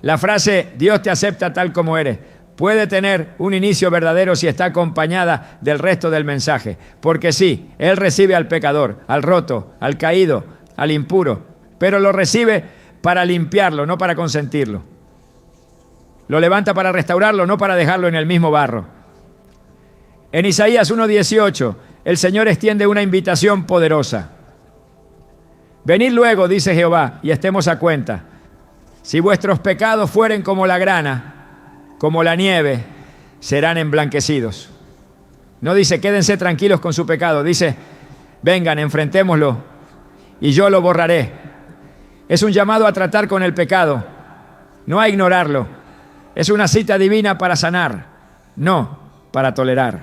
La frase Dios te acepta tal como eres puede tener un inicio verdadero si está acompañada del resto del mensaje, porque sí, Él recibe al pecador, al roto, al caído, al impuro, pero lo recibe para limpiarlo, no para consentirlo. Lo levanta para restaurarlo, no para dejarlo en el mismo barro. En Isaías 1:18, el Señor extiende una invitación poderosa. Venid luego, dice Jehová, y estemos a cuenta. Si vuestros pecados fueren como la grana, como la nieve, serán emblanquecidos. No dice quédense tranquilos con su pecado, dice vengan, enfrentémoslo y yo lo borraré. Es un llamado a tratar con el pecado, no a ignorarlo. Es una cita divina para sanar, no para tolerar.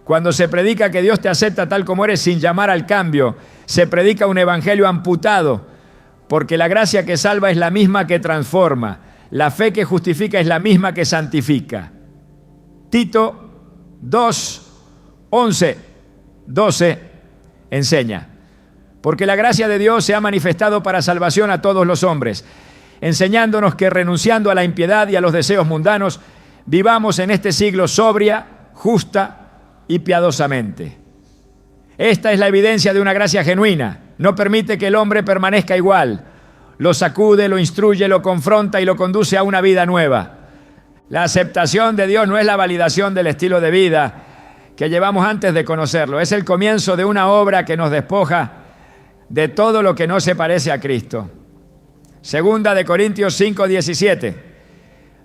Cuando se predica que Dios te acepta tal como eres sin llamar al cambio, se predica un evangelio amputado, porque la gracia que salva es la misma que transforma. La fe que justifica es la misma que santifica. Tito 2:11, 12 enseña: porque la gracia de Dios se ha manifestado para salvación a todos los hombres, enseñándonos que renunciando a la impiedad y a los deseos mundanos, vivamos en este siglo sobria, justa y piadosamente. Esta es la evidencia de una gracia genuina. No permite que el hombre permanezca igual. Lo sacude, lo instruye, lo confronta y lo conduce a una vida nueva. La aceptación de Dios no es la validación del estilo de vida que llevamos antes de conocerlo. Es el comienzo de una obra que nos despoja de todo lo que no se parece a Cristo. Segunda de Corintios 5:17.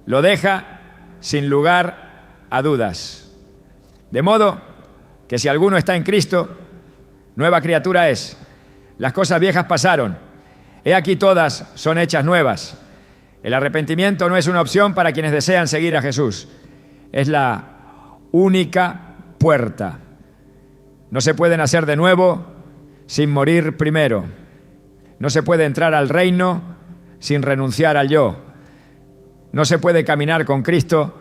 Lo deja sin lugar a dudas. De modo que si alguno está en Cristo, nueva criatura es. Las cosas viejas pasaron. He aquí todas son hechas nuevas. El arrepentimiento no es una opción para quienes desean seguir a Jesús. Es la única puerta. No se puede nacer de nuevo sin morir primero. No se puede entrar al reino sin renunciar al yo. No se puede caminar con Cristo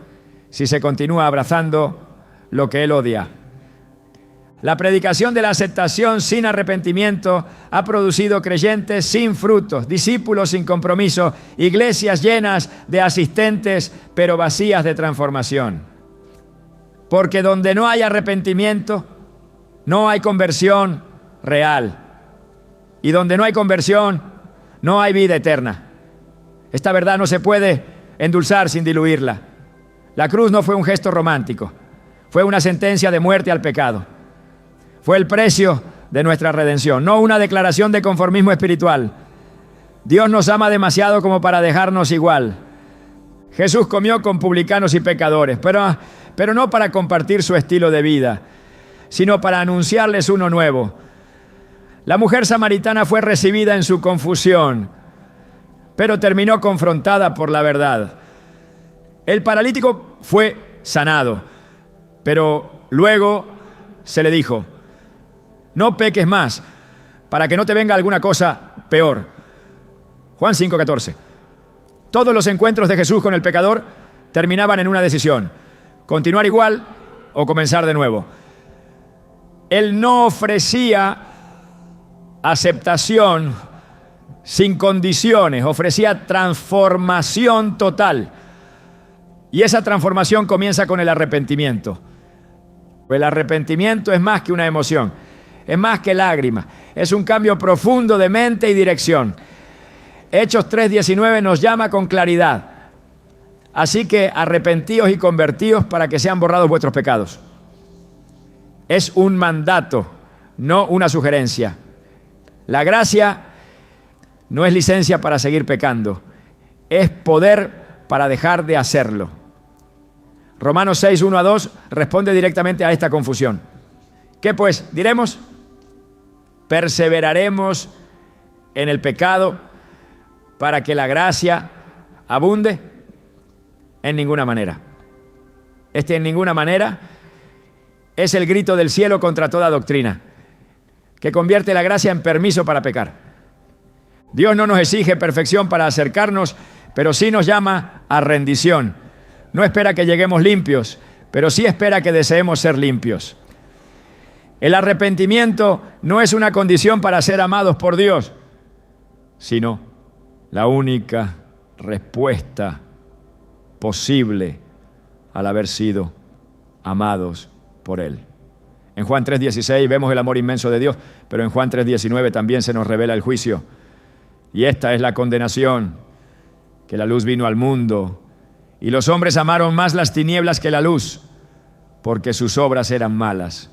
si se continúa abrazando lo que Él odia. La predicación de la aceptación sin arrepentimiento ha producido creyentes sin frutos, discípulos sin compromiso, iglesias llenas de asistentes pero vacías de transformación. Porque donde no hay arrepentimiento, no hay conversión real. Y donde no hay conversión, no hay vida eterna. Esta verdad no se puede endulzar sin diluirla. La cruz no fue un gesto romántico, fue una sentencia de muerte al pecado. Fue el precio de nuestra redención, no una declaración de conformismo espiritual. Dios nos ama demasiado como para dejarnos igual. Jesús comió con publicanos y pecadores, pero no para compartir su estilo de vida, sino para anunciarles uno nuevo. La mujer samaritana fue recibida en su confusión, pero terminó confrontada por la verdad. El paralítico fue sanado, pero luego se le dijo: no peques más, para que no te venga alguna cosa peor. Juan 5:14. Todos los encuentros de Jesús con el pecador terminaban en una decisión: continuar igual o comenzar de nuevo. Él no ofrecía aceptación sin condiciones, ofrecía transformación total. Y esa transformación comienza con el arrepentimiento. El arrepentimiento es más que una emoción. Es más que lágrimas, es un cambio profundo de mente y dirección. Hechos 3:19 nos llama con claridad. Así que arrepentíos y convertíos para que sean borrados vuestros pecados. Es un mandato, no una sugerencia. La gracia no es licencia para seguir pecando, es poder para dejar de hacerlo. Romanos 6:1-2 responde directamente a esta confusión. ¿Qué pues? Diremos, perseveraremos en el pecado para que la gracia abunde. En ninguna manera. En ninguna manera es el grito del cielo contra toda doctrina, que convierte la gracia en permiso para pecar. Dios no nos exige perfección para acercarnos, pero sí nos llama a rendición. No espera que lleguemos limpios, pero sí espera que deseemos ser limpios. El arrepentimiento no es una condición para ser amados por Dios, sino la única respuesta posible al haber sido amados por Él. En Juan 3:16 vemos el amor inmenso de Dios, pero en Juan 3:19 también se nos revela el juicio. Y esta es la condenación, que la luz vino al mundo, y los hombres amaron más las tinieblas que la luz, porque sus obras eran malas.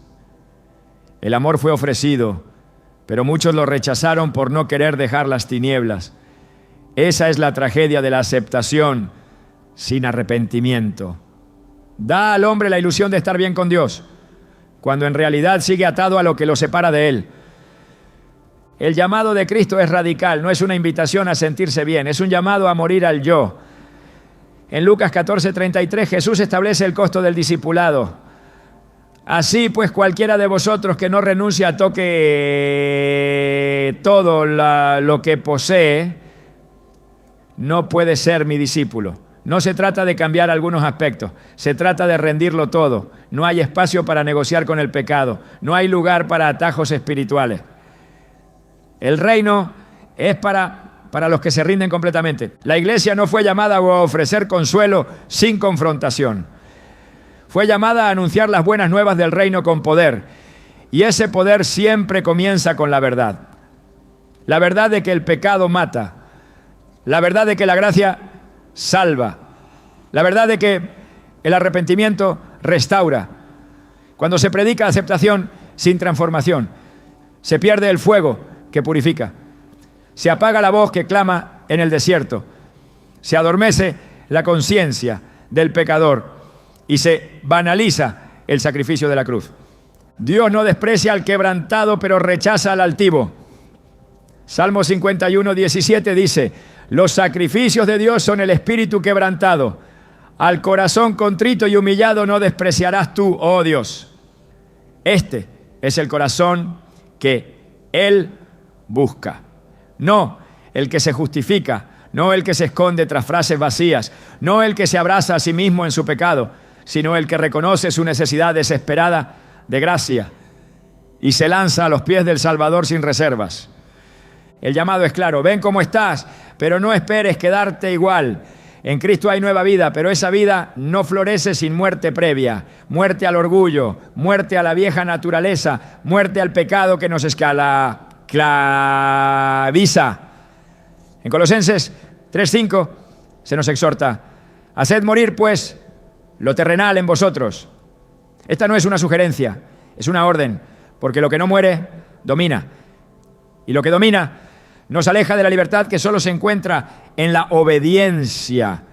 El amor fue ofrecido, pero muchos lo rechazaron por no querer dejar las tinieblas. Esa es la tragedia de la aceptación sin arrepentimiento. Da al hombre la ilusión de estar bien con Dios, cuando en realidad sigue atado a lo que lo separa de Él. El llamado de Cristo es radical, no es una invitación a sentirse bien, es un llamado a morir al yo. En Lucas 14:33 Jesús establece el costo del discipulado. Así pues, cualquiera de vosotros que no renuncie a toque todo lo que posee, no puede ser mi discípulo. No se trata de cambiar algunos aspectos, se trata de rendirlo todo. No hay espacio para negociar con el pecado, no hay lugar para atajos espirituales. El reino es para los que se rinden completamente. La iglesia no fue llamada a ofrecer consuelo sin confrontación. Fue llamada a anunciar las buenas nuevas del reino con poder. Y ese poder siempre comienza con la verdad. La verdad de que el pecado mata. La verdad de que la gracia salva. La verdad de que el arrepentimiento restaura. Cuando se predica aceptación sin transformación, se pierde el fuego que purifica. Se apaga la voz que clama en el desierto. Se adormece la conciencia del pecador y se banaliza el sacrificio de la cruz. Dios no desprecia al quebrantado, pero rechaza al altivo. Salmo 51:17 dice: los sacrificios de Dios son el espíritu quebrantado. Al corazón contrito y humillado no despreciarás tú, oh Dios. Este es el corazón que Él busca. No el que se justifica, no el que se esconde tras frases vacías, no el que se abraza a sí mismo en su pecado, sino el que reconoce su necesidad desesperada de gracia y se lanza a los pies del Salvador sin reservas. El llamado es claro: ven cómo estás, pero no esperes quedarte igual. En Cristo hay nueva vida, pero esa vida no florece sin muerte previa. Muerte al orgullo, muerte a la vieja naturaleza, muerte al pecado que nos esclaviza. En Colosenses 3:5 se nos exhorta: haced morir pues lo terrenal en vosotros. Esta no es una sugerencia, es una orden, porque lo que no muere domina, y lo que domina nos aleja de la libertad que solo se encuentra en la obediencia.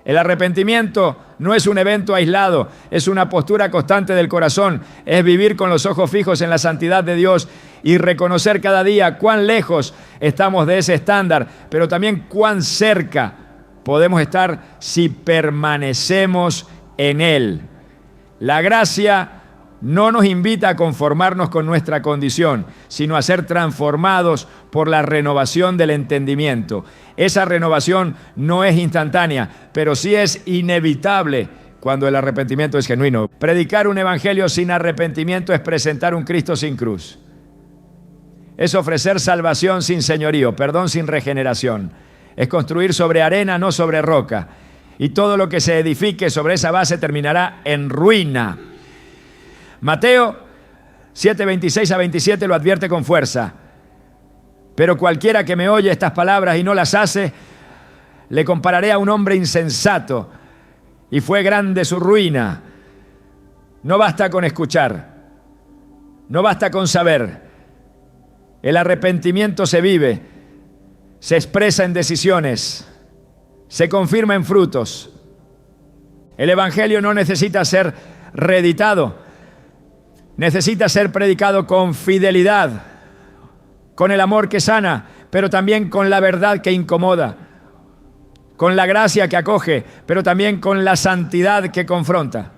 El arrepentimiento no es un evento aislado, es una postura constante del corazón, es vivir con los ojos fijos en la santidad de Dios y reconocer cada día cuán lejos estamos de ese estándar, pero también cuán cerca podemos estar si permanecemos en Él. La gracia no nos invita a conformarnos con nuestra condición, sino a ser transformados por la renovación del entendimiento. Esa renovación no es instantánea, pero sí es inevitable cuando el arrepentimiento es genuino. Predicar un evangelio sin arrepentimiento es presentar un Cristo sin cruz. Es ofrecer salvación sin señorío, perdón sin regeneración. Es construir sobre arena, no sobre roca. Y todo lo que se edifique sobre esa base terminará en ruina. Mateo 7:26-27 lo advierte con fuerza. Pero cualquiera que me oye estas palabras y no las hace, le compararé a un hombre insensato, y fue grande su ruina. No basta con escuchar, no basta con saber. El arrepentimiento se vive, se expresa en decisiones, se confirma en frutos. El Evangelio no necesita ser reeditado, necesita ser predicado con fidelidad, con el amor que sana, pero también con la verdad que incomoda, con la gracia que acoge, pero también con la santidad que confronta,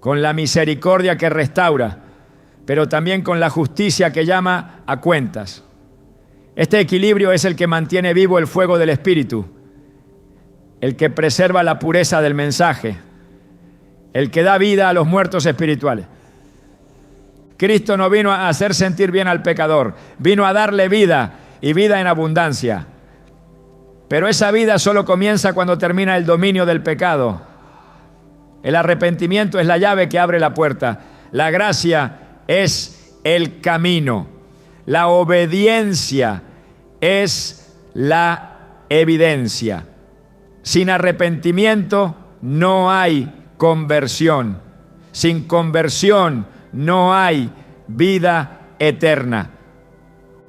con la misericordia que restaura, pero también con la justicia que llama a cuentas. Este equilibrio es el que mantiene vivo el fuego del Espíritu, el que preserva la pureza del mensaje, el que da vida a los muertos espirituales. Cristo no vino a hacer sentir bien al pecador, vino a darle vida y vida en abundancia. Pero esa vida solo comienza cuando termina el dominio del pecado. El arrepentimiento es la llave que abre la puerta. La gracia es el camino. La obediencia es la evidencia. Sin arrepentimiento no hay conversión. Sin conversión no hay vida eterna.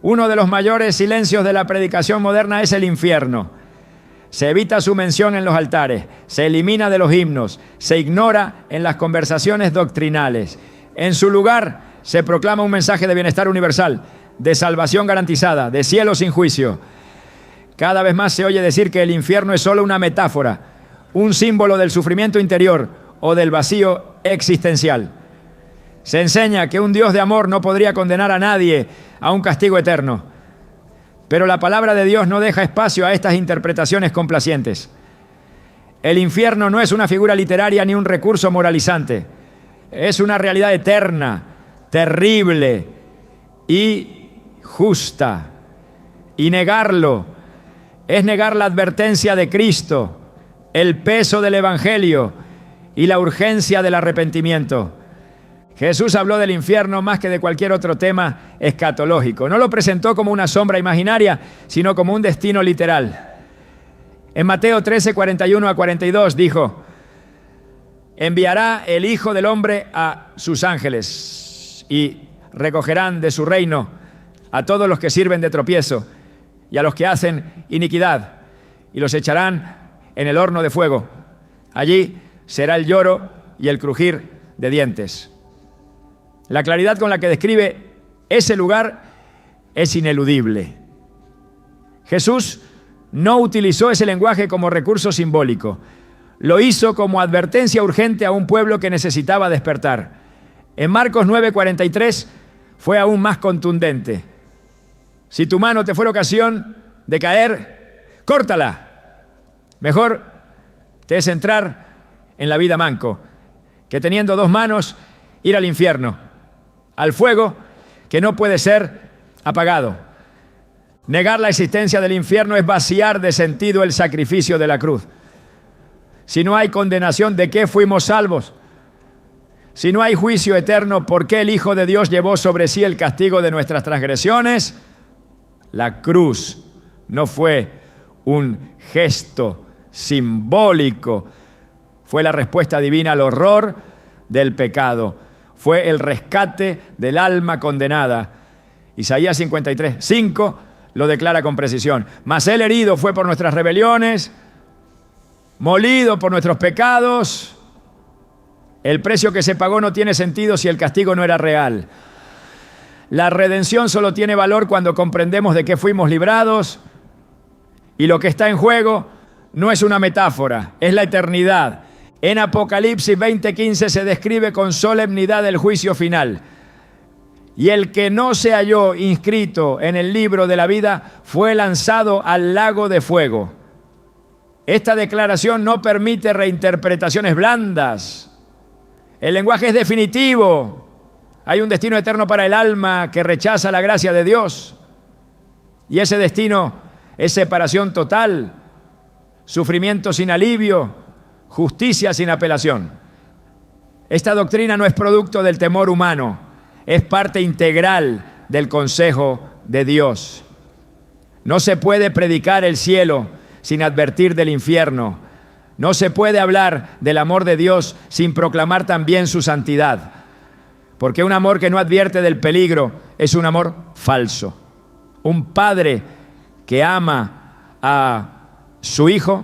Uno de los mayores silencios de la predicación moderna es el infierno. Se evita su mención en los altares, se elimina de los himnos, se ignora en las conversaciones doctrinales. En su lugar se proclama un mensaje de bienestar universal, de salvación garantizada, de cielo sin juicio. Cada vez más se oye decir que el infierno es solo una metáfora, un símbolo del sufrimiento interior o del vacío existencial. Se enseña que un Dios de amor no podría condenar a nadie a un castigo eterno. Pero la palabra de Dios no deja espacio a estas interpretaciones complacientes. El infierno no es una figura literaria ni un recurso moralizante. Es una realidad eterna, terrible y justa. Y negarlo es negar la advertencia de Cristo, el peso del Evangelio y la urgencia del arrepentimiento. Jesús habló del infierno más que de cualquier otro tema escatológico. No lo presentó como una sombra imaginaria, sino como un destino literal. En Mateo 13, 41 a 42 dijo: enviará el Hijo del Hombre a sus ángeles y recogerán de su reino a todos los que sirven de tropiezo y a los que hacen iniquidad, y los echarán en el horno de fuego. Allí será el lloro y el crujir de dientes. La claridad con la que describe ese lugar es ineludible. Jesús no utilizó ese lenguaje como recurso simbólico. Lo hizo como advertencia urgente a un pueblo que necesitaba despertar. En Marcos 9:43 fue aún más contundente. Si tu mano te fuera ocasión de caer, córtala. Mejor te es entrar en la vida manco que teniendo dos manos ir al infierno, al fuego que no puede ser apagado. Negar la existencia del infierno es vaciar de sentido el sacrificio de la cruz. Si no hay condenación, ¿de qué fuimos salvos? Si no hay juicio eterno, ¿por qué el Hijo de Dios llevó sobre sí el castigo de nuestras transgresiones? La cruz no fue un gesto simbólico, fue la respuesta divina al horror del pecado. Fue el rescate del alma condenada. Isaías 53:5 lo declara con precisión. Mas él herido fue por nuestras rebeliones, molido por nuestros pecados. El precio que se pagó no tiene sentido si el castigo no era real. La redención solo tiene valor cuando comprendemos de qué fuimos librados, y lo que está en juego no es una metáfora, es la eternidad. En Apocalipsis 20:15 se describe con solemnidad el juicio final. Y el que no se halló inscrito en el libro de la vida fue lanzado al lago de fuego. Esta declaración no permite reinterpretaciones blandas. El lenguaje es definitivo. Hay un destino eterno para el alma que rechaza la gracia de Dios. Y ese destino es separación total, sufrimiento sin alivio, justicia sin apelación. Esta doctrina no es producto del temor humano, es parte integral del consejo de Dios. No se puede predicar el cielo sin advertir del infierno. No se puede hablar del amor de Dios sin proclamar también su santidad. Porque un amor que no advierte del peligro es un amor falso. Un padre que ama a su hijo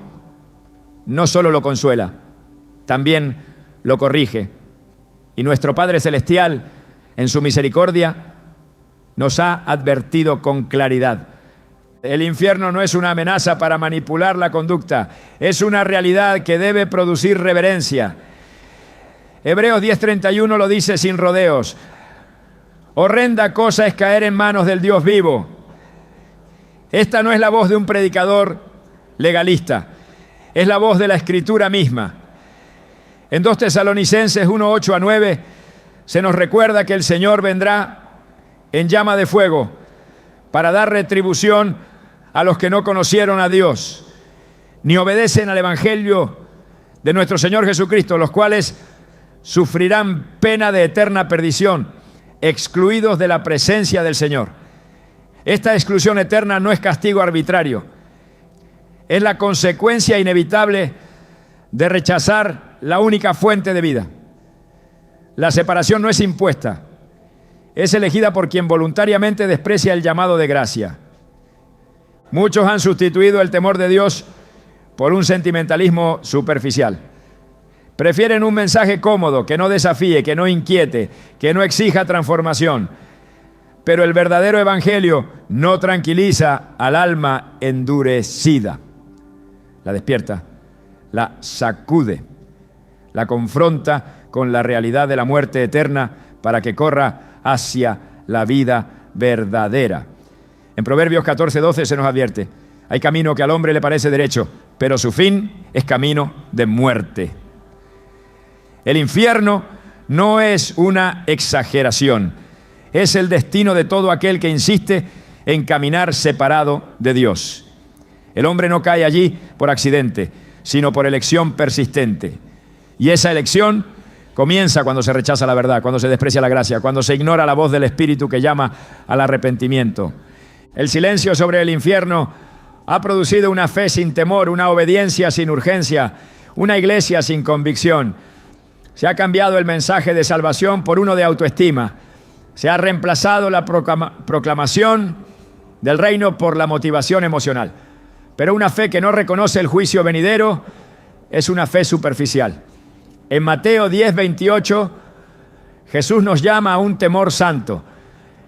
no solo lo consuela, también lo corrige. Y nuestro Padre Celestial, en su misericordia, nos ha advertido con claridad. El infierno no es una amenaza para manipular la conducta, es una realidad que debe producir reverencia. Hebreos 10:31 lo dice sin rodeos. Horrenda cosa es caer en manos del Dios vivo. Esta no es la voz de un predicador legalista, es la voz de la Escritura misma. En 2 Tesalonicenses 1:8-9 se nos recuerda que el Señor vendrá en llama de fuego para dar retribución a los que no conocieron a Dios, ni obedecen al Evangelio de nuestro Señor Jesucristo, los cuales sufrirán pena de eterna perdición, excluidos de la presencia del Señor. Esta exclusión eterna no es castigo arbitrario, es la consecuencia inevitable de rechazar la única fuente de vida. La separación no es impuesta, es elegida por quien voluntariamente desprecia el llamado de gracia. Muchos han sustituido el temor de Dios por un sentimentalismo superficial. Prefieren un mensaje cómodo, que no desafíe, que no inquiete, que no exija transformación. Pero el verdadero evangelio no tranquiliza al alma endurecida. La despierta, la sacude, la confronta con la realidad de la muerte eterna para que corra hacia la vida verdadera. En Proverbios 14:12 se nos advierte: hay camino que al hombre le parece derecho, pero su fin es camino de muerte. El infierno no es una exageración, es el destino de todo aquel que insiste en caminar separado de Dios. El hombre no cae allí por accidente, sino por elección persistente. Y esa elección comienza cuando se rechaza la verdad, cuando se desprecia la gracia, cuando se ignora la voz del Espíritu que llama al arrepentimiento. El silencio sobre el infierno ha producido una fe sin temor, una obediencia sin urgencia, una iglesia sin convicción. Se ha cambiado el mensaje de salvación por uno de autoestima. Se ha reemplazado la proclamación del reino por la motivación emocional. Pero una fe que no reconoce el juicio venidero es una fe superficial. En Mateo 10:28, Jesús nos llama a un temor santo.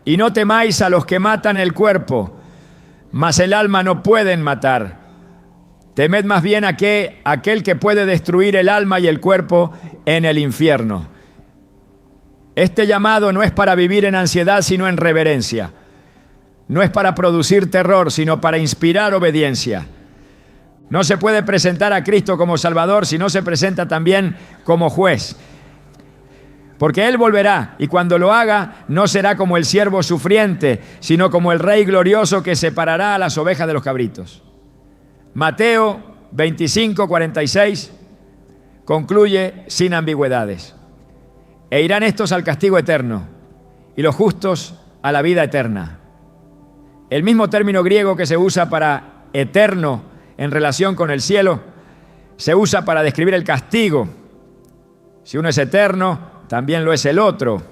Y no temáis a los que matan el cuerpo, mas el alma no pueden matar. Temed más bien a aquel que puede destruir el alma y el cuerpo en el infierno. Este llamado no es para vivir en ansiedad, sino en reverencia. No es para producir terror, sino para inspirar obediencia. No se puede presentar a Cristo como Salvador si no se presenta también como juez. Porque Él volverá, y cuando lo haga, no será como el siervo sufriente, sino como el Rey glorioso que separará a las ovejas de los cabritos. Mateo 25:46 concluye sin ambigüedades. E irán estos al castigo eterno, y los justos a la vida eterna. El mismo término griego que se usa para eterno en relación con el cielo, se usa para describir el castigo. Si uno es eterno, también lo es el otro.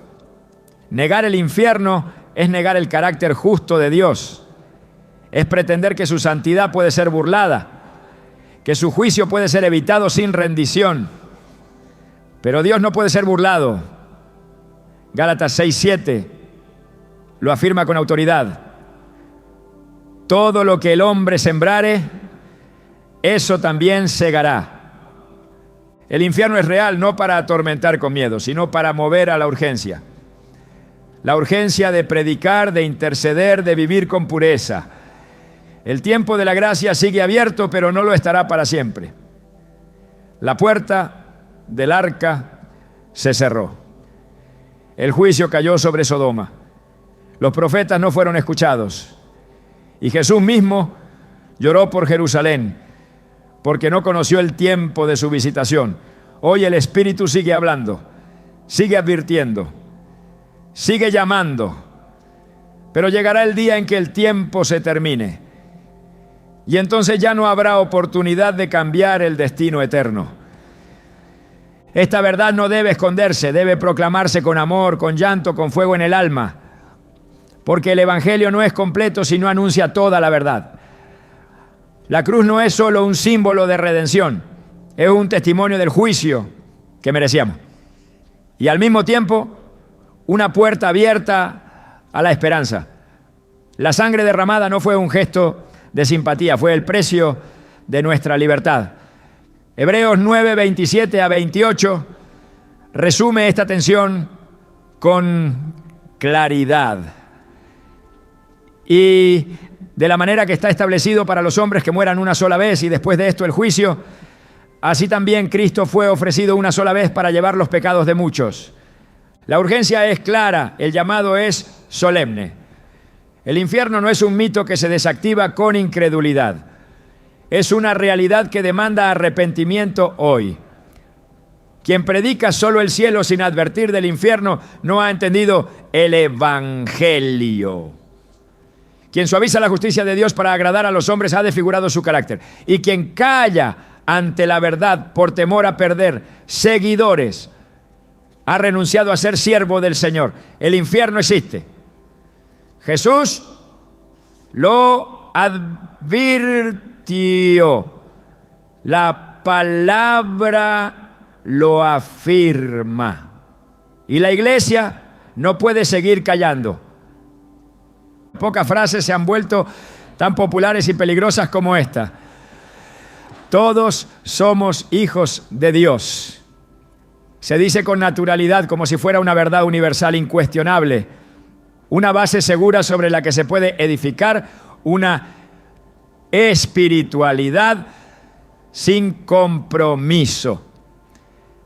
Negar el infierno es negar el carácter justo de Dios. Es pretender que su santidad puede ser burlada, que su juicio puede ser evitado sin rendición. Pero Dios no puede ser burlado. Gálatas 6:7 lo afirma con autoridad. Todo lo que el hombre sembrare, eso también segará. El infierno es real no para atormentar con miedo, sino para mover a la urgencia. La urgencia de predicar, de interceder, de vivir con pureza. El tiempo de la gracia sigue abierto, pero no lo estará para siempre. La puerta del arca se cerró. El juicio cayó sobre Sodoma. Los profetas no fueron escuchados. Y Jesús mismo lloró por Jerusalén, porque no conoció el tiempo de su visitación. Hoy el Espíritu sigue hablando, sigue advirtiendo, sigue llamando. Pero llegará el día en que el tiempo se termine. Y entonces ya no habrá oportunidad de cambiar el destino eterno. Esta verdad no debe esconderse, debe proclamarse con amor, con llanto, con fuego en el alma. Porque el Evangelio no es completo si no anuncia toda la verdad. La cruz no es solo un símbolo de redención, es un testimonio del juicio que merecíamos. Y al mismo tiempo, una puerta abierta a la esperanza. La sangre derramada no fue un gesto de simpatía, fue el precio de nuestra libertad. Hebreos 9, 27 a 28 resume esta tensión con claridad. Y de la manera que está establecido para los hombres que mueran una sola vez y después de esto el juicio, así también Cristo fue ofrecido una sola vez para llevar los pecados de muchos. La urgencia es clara, el llamado es solemne. El infierno no es un mito que se desactiva con incredulidad. Es una realidad que demanda arrepentimiento hoy. Quien predica solo el cielo sin advertir del infierno no ha entendido el Evangelio. Quien suaviza la justicia de Dios para agradar a los hombres ha desfigurado su carácter. Y quien calla ante la verdad por temor a perder seguidores ha renunciado a ser siervo del Señor. El infierno existe. Jesús lo advirtió. La palabra lo afirma. Y la iglesia no puede seguir callando. Pocas frases se han vuelto tan populares y peligrosas como esta. Todos somos hijos de Dios. Se dice con naturalidad, como si fuera una verdad universal incuestionable, una base segura sobre la que se puede edificar una espiritualidad sin compromiso.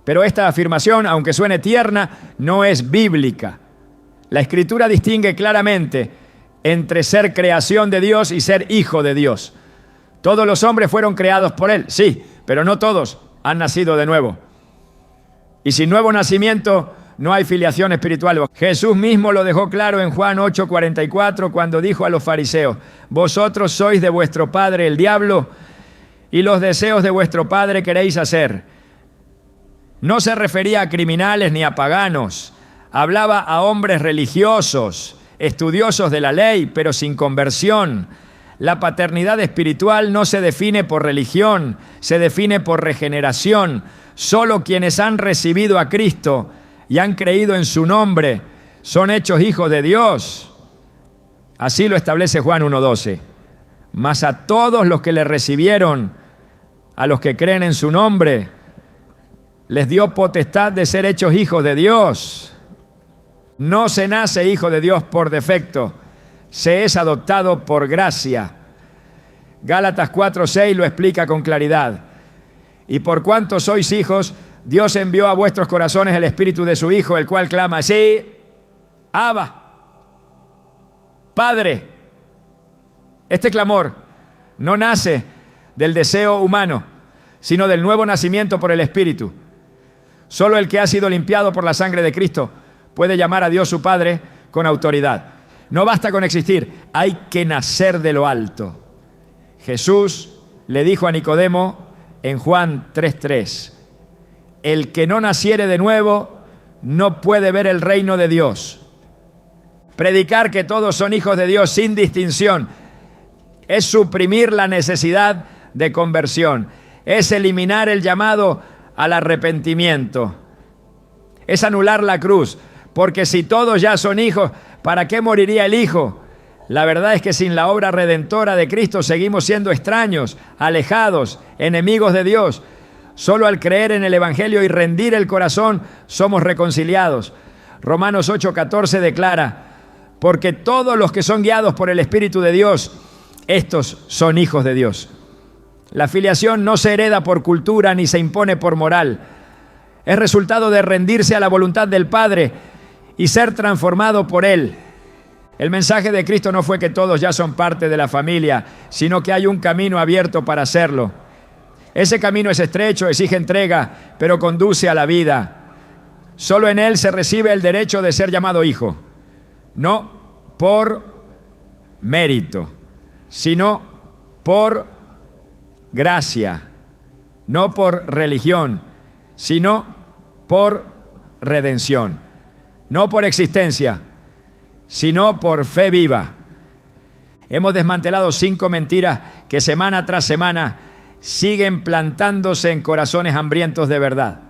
Pero esta afirmación, aunque suene tierna, no es bíblica. La Escritura distingue claramente entre ser creación de Dios y ser hijo de Dios. Todos los hombres fueron creados por Él, sí, pero no todos han nacido de nuevo. Y sin nuevo nacimiento no hay filiación espiritual. Jesús mismo lo dejó claro en Juan 8:44 cuando dijo a los fariseos: vosotros sois de vuestro padre el diablo y los deseos de vuestro padre queréis hacer. No se refería a criminales ni a paganos, hablaba a hombres religiosos, estudiosos de la ley, pero sin conversión. La paternidad espiritual no se define por religión, se define por regeneración. Solo quienes han recibido a Cristo y han creído en su nombre son hechos hijos de Dios. Así lo establece Juan 1:12. Mas a todos los que le recibieron, a los que creen en su nombre, les dio potestad de ser hechos hijos de Dios. No se nace hijo de Dios por defecto, se es adoptado por gracia. Gálatas 4:6 lo explica con claridad. Y por cuanto sois hijos, Dios envió a vuestros corazones el espíritu de su Hijo, el cual clama así: Abba, Padre. Este clamor no nace del deseo humano, sino del nuevo nacimiento por el Espíritu. Solo el que ha sido limpiado por la sangre de Cristo puede llamar a Dios su Padre con autoridad. No basta con existir, hay que nacer de lo alto. Jesús le dijo a Nicodemo en Juan 3:3: el que no naciere de nuevo no puede ver el reino de Dios. Predicar que todos son hijos de Dios sin distinción es suprimir la necesidad de conversión, es eliminar el llamado al arrepentimiento, es anular la cruz, porque si todos ya son hijos, ¿para qué moriría el Hijo? La verdad es que sin la obra redentora de Cristo seguimos siendo extraños, alejados, enemigos de Dios. Solo al creer en el Evangelio y rendir el corazón somos reconciliados. Romanos 8:14 declara: porque todos los que son guiados por el Espíritu de Dios, estos son hijos de Dios. La filiación no se hereda por cultura ni se impone por moral. Es resultado de rendirse a la voluntad del Padre y ser transformado por Él. El mensaje de Cristo no fue que todos ya son parte de la familia, sino que hay un camino abierto para hacerlo. Ese camino es estrecho, exige entrega, pero conduce a la vida. Solo en Él se recibe el derecho de ser llamado hijo. No por mérito, sino por gracia, no por religión, sino por redención, no por existencia, sino por fe viva. Hemos desmantelado 5 mentiras que semana tras semana siguen plantándose en corazones hambrientos de verdad.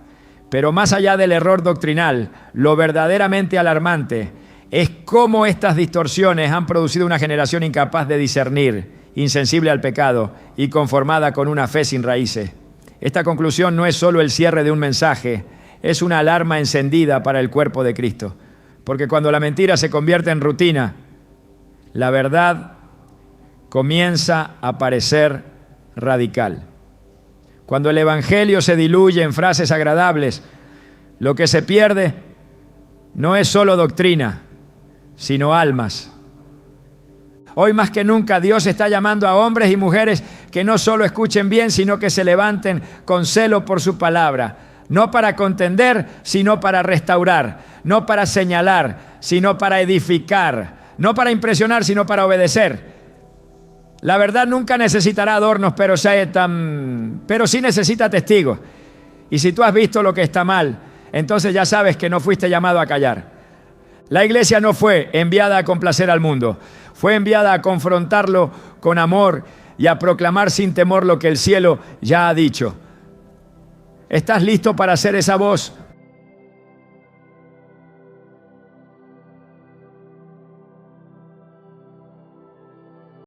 Pero más allá del error doctrinal, lo verdaderamente alarmante es cómo estas distorsiones han producido una generación incapaz de discernir, insensible al pecado y conformada con una fe sin raíces. Esta conclusión no es solo el cierre de un mensaje, es una alarma encendida para el cuerpo de Cristo. Porque cuando la mentira se convierte en rutina, la verdad comienza a parecer radical. Cuando el evangelio se diluye en frases agradables, lo que se pierde no es solo doctrina, sino almas. Hoy más que nunca Dios está llamando a hombres y mujeres que no solo escuchen bien, sino que se levanten con celo por su palabra. No para contender, sino para restaurar. No para señalar, sino para edificar. No para impresionar, sino para obedecer. La verdad nunca necesitará adornos, pero sí necesita testigos. Y si tú has visto lo que está mal, entonces ya sabes que no fuiste llamado a callar. La iglesia no fue enviada a complacer al mundo. Fue enviada a confrontarlo con amor y a proclamar sin temor lo que el cielo ya ha dicho. ¿Estás listo para ser esa voz